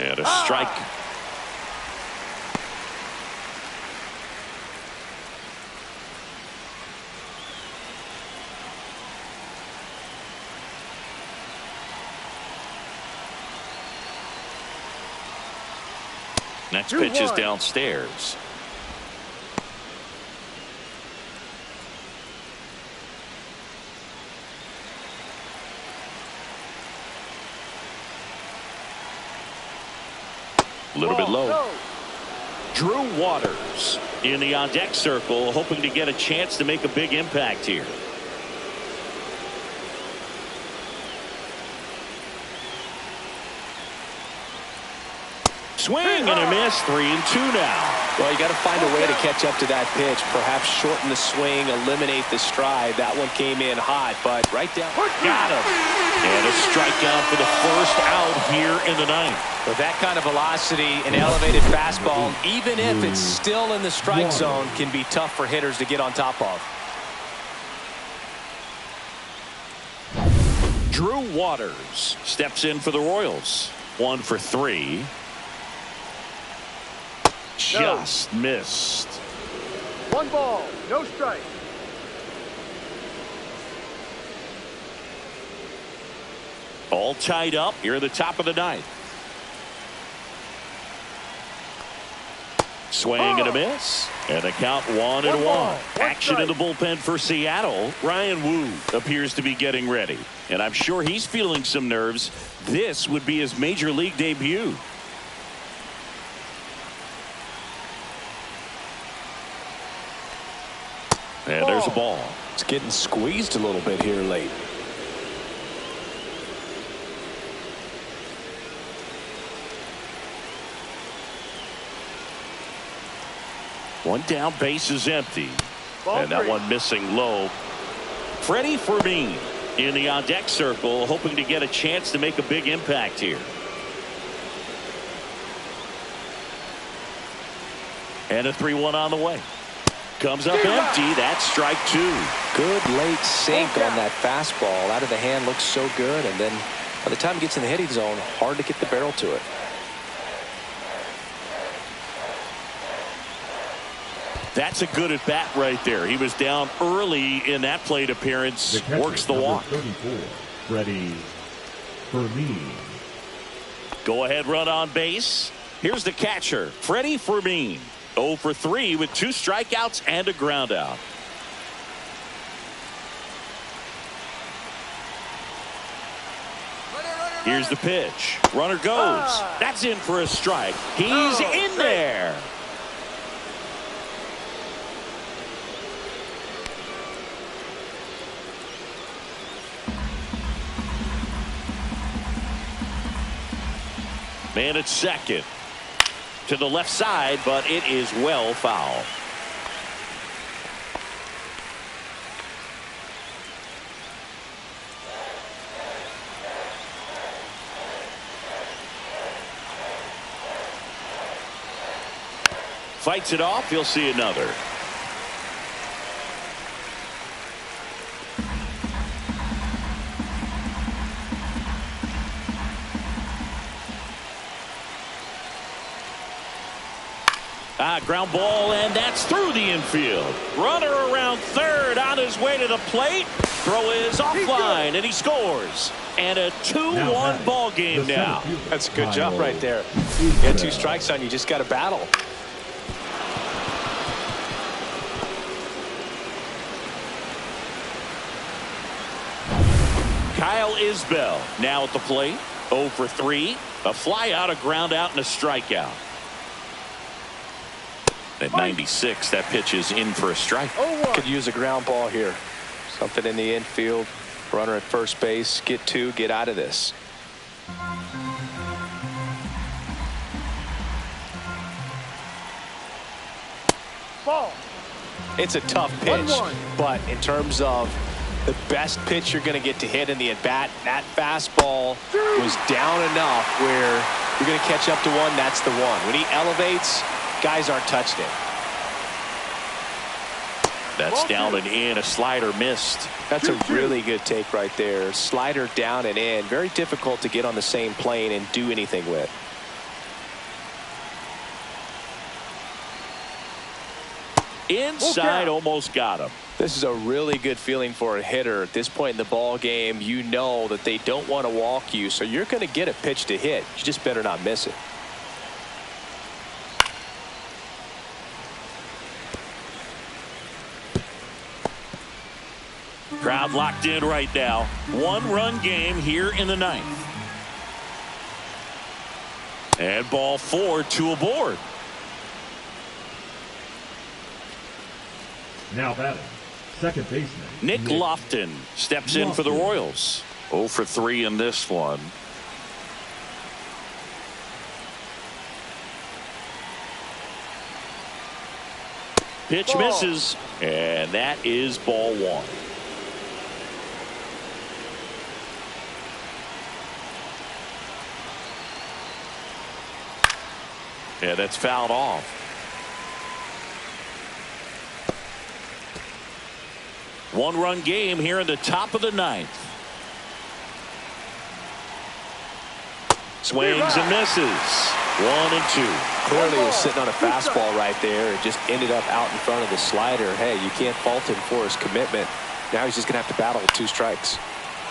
And a strike. Next pitch is downstairs. A little bit low. Drew Waters in the on-deck circle, hoping to get a chance to make a big impact here. Swing and a miss, 3-2 now. Well, you got to find a way to catch up to that pitch. Perhaps shorten the swing, eliminate the stride. That one came in hot, but right down. Got him. And a strikeout for the first out here in the ninth. With that kind of velocity, an elevated fastball, even if it's still in the strike zone, can be tough for hitters to get on top of. Drew Waters steps in for the Royals. 1 for 3. Just missed. 1 ball, no strike. All tied up here at the top of the ninth. Swing and a miss. And the count 1-1. Action in the bullpen for Seattle. Ryan Wu appears to be getting ready. And I'm sure he's feeling some nerves. This would be his major league debut. And there's a ball. It's getting squeezed a little bit here late. One down, base is empty. Ball and that three. one missing low. Freddie Fermin in the on-deck circle, hoping to get a chance to make a big impact here. And a 3-1 on the way. Comes up empty. That's strike 2. Good late sink on that fastball. Out of the hand, looks so good, and then by the time it gets in the hitting zone, hard to get the barrel to it. That's a good at bat right there. He was down early in that plate appearance. Works the walk. 34, Freddie Fermin. Go ahead run on base. Here's the catcher, Freddie Fermin. 0 for 3 with 2 strikeouts and a ground out. Here's the pitch. Runner goes. That's in for a strike. He's in there. Man at second. To the left side, but it is well foul. Fights it off. He'll see another. Ground ball, and that's through the infield. Runner around third on his way to the plate. Throw is offline, and he scores. And a 2-1 ball game now. That's a good job right there. You got 2 strikes on you, just got to battle. Kyle Isbell now at the plate. 0 for 3. A fly out, a ground out, and a strikeout. At 96, that pitch is in for a strike. Could use a ground ball here. Something in the infield. Runner at first base. Get two. Get out of this. Ball. It's a tough pitch, 1-1. but in terms of the best pitch you're going to get to hit in the at-bat, that fastball was down enough where you're going to catch up to one. That's the one. When he elevates, guys aren't touching it. That's down and in. A slider missed. That's a really good take right there. Slider down and in. Very difficult to get on the same plane and do anything with. Inside, almost got him. This is a really good feeling for a hitter at this point in the ball game. You know that they don't want to walk you, so you're going to get a pitch to hit. You just better not miss it. Crowd locked in right now. One-run game here in the ninth. And ball 4, 2 aboard. Now batting, second baseman Nick Lofton steps in for the Royals. 0 for 3 in this one. Pitch misses, and that is ball 1. Yeah, that's fouled off. One-run game here in the top of the ninth. Swings and misses. 1 and 2. Clearly was sitting on a fastball right there and just ended up out in front of the slider. Hey, you can't fault him for his commitment. Now he's just going to have to battle with 2 strikes.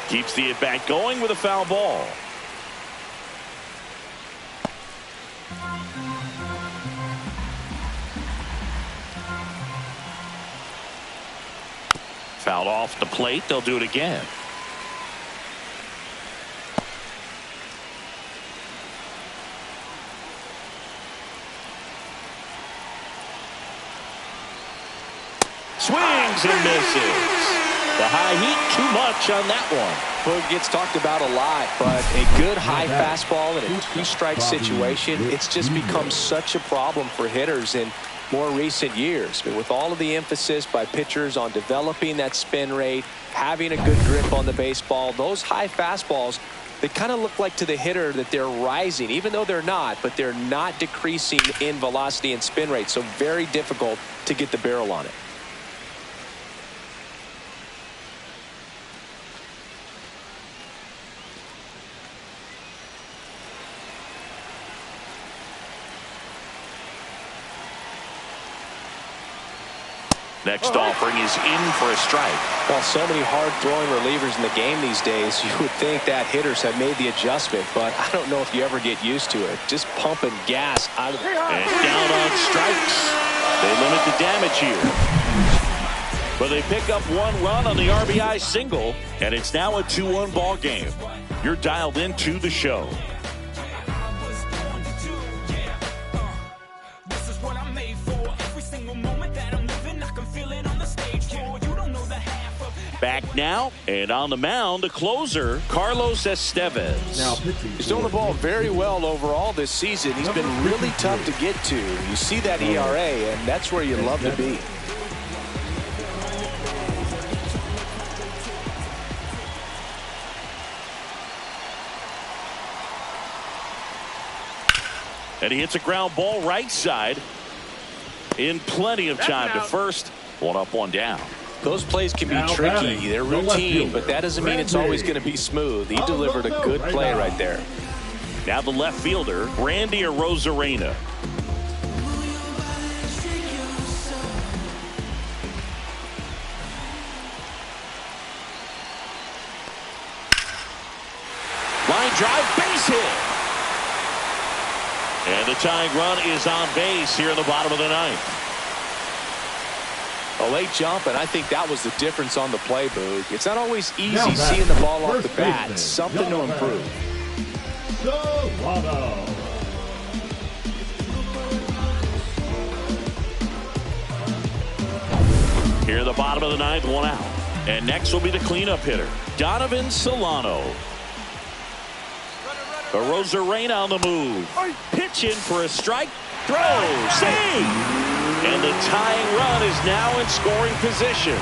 Keeps the at-bat going with a foul ball. Fouled off the plate. They'll do it again. Swings and misses. The high heat, too much on that one. Boog gets talked about a lot, but a good high fastball in a 2-strike situation, it's just become such a problem for hitters in more recent years. I mean, with all of the emphasis by pitchers on developing that spin rate, having a good grip on the baseball, those high fastballs, they kind of look like to the hitter that they're rising, even though they're not, but they're not decreasing in velocity and spin rate. So very difficult to get the barrel on it. Next offering is in for a strike. Well, so many hard-throwing relievers in the game these days, you would think that hitters have made the adjustment, but I don't know if you ever get used to it. Just pumping gas out of the... And down on strikes. They limit the damage here. But they pick up 1 run on the RBI single, and it's now a 2-1 ball game. You're dialed into the show. Back now, and on the mound, the closer, Carlos Estevez. He's doing the ball very well overall this season. He's been really tough to get to. You see that ERA, and that's where you love to be. And he hits a ground ball right side in plenty of time to first. 1 up, 1 down. Those plays can be tricky. They're routine, but that doesn't mean it's always going to be smooth. He delivered a good play right there. Now the left fielder, Randy Arozarena. Line drive, base hit. And the tying run is on base here in the bottom of the ninth. A late jump, and I think that was the difference on the play, Boog. It's not always easy seeing the ball off the bat. It's something to improve. Here in the bottom of the ninth, 1 out. And next will be the cleanup hitter, Donovan Solano. Arozarena on the move. Pitch in for a strike. Throw. Save. And the tying run is now in scoring position.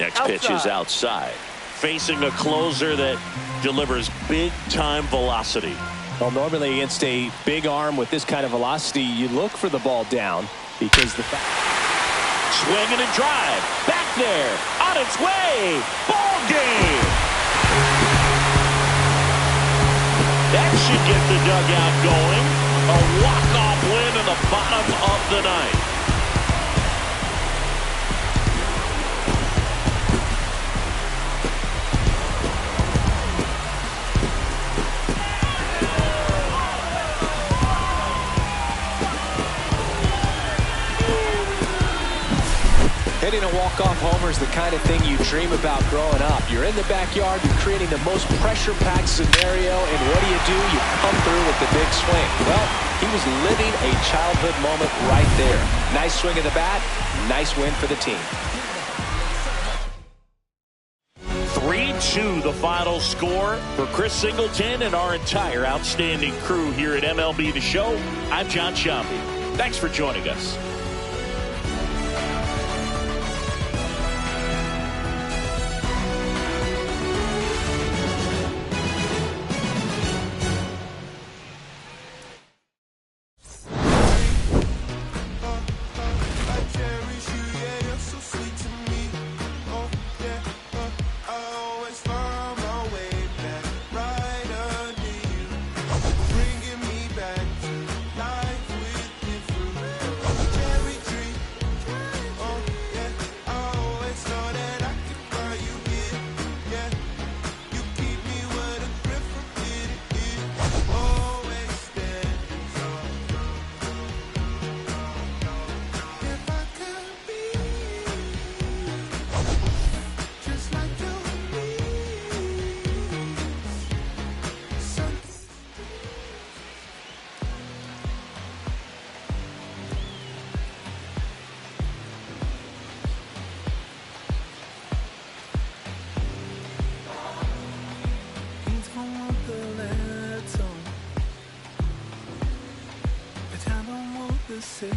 Next pitch is outside. Facing a closer that delivers big-time velocity. Well, normally against a big arm with this kind of velocity, you look for the ball down because the swing and a drive. Back there. On its way. Ball game. That should get the dugout going. A walk-off win in the bottom of the ninth. Hitting a walk-off homer is the kind of thing you dream about growing up. You're in the backyard, you're creating the most pressure-packed scenario, and what do? You come through with the big swing. Well, he was living a childhood moment right there. Nice swing of the bat, nice win for the team. 3-2 the final score for Chris Singleton and our entire outstanding crew here at MLB The Show. I'm John Shambi. Thanks for joining us. Say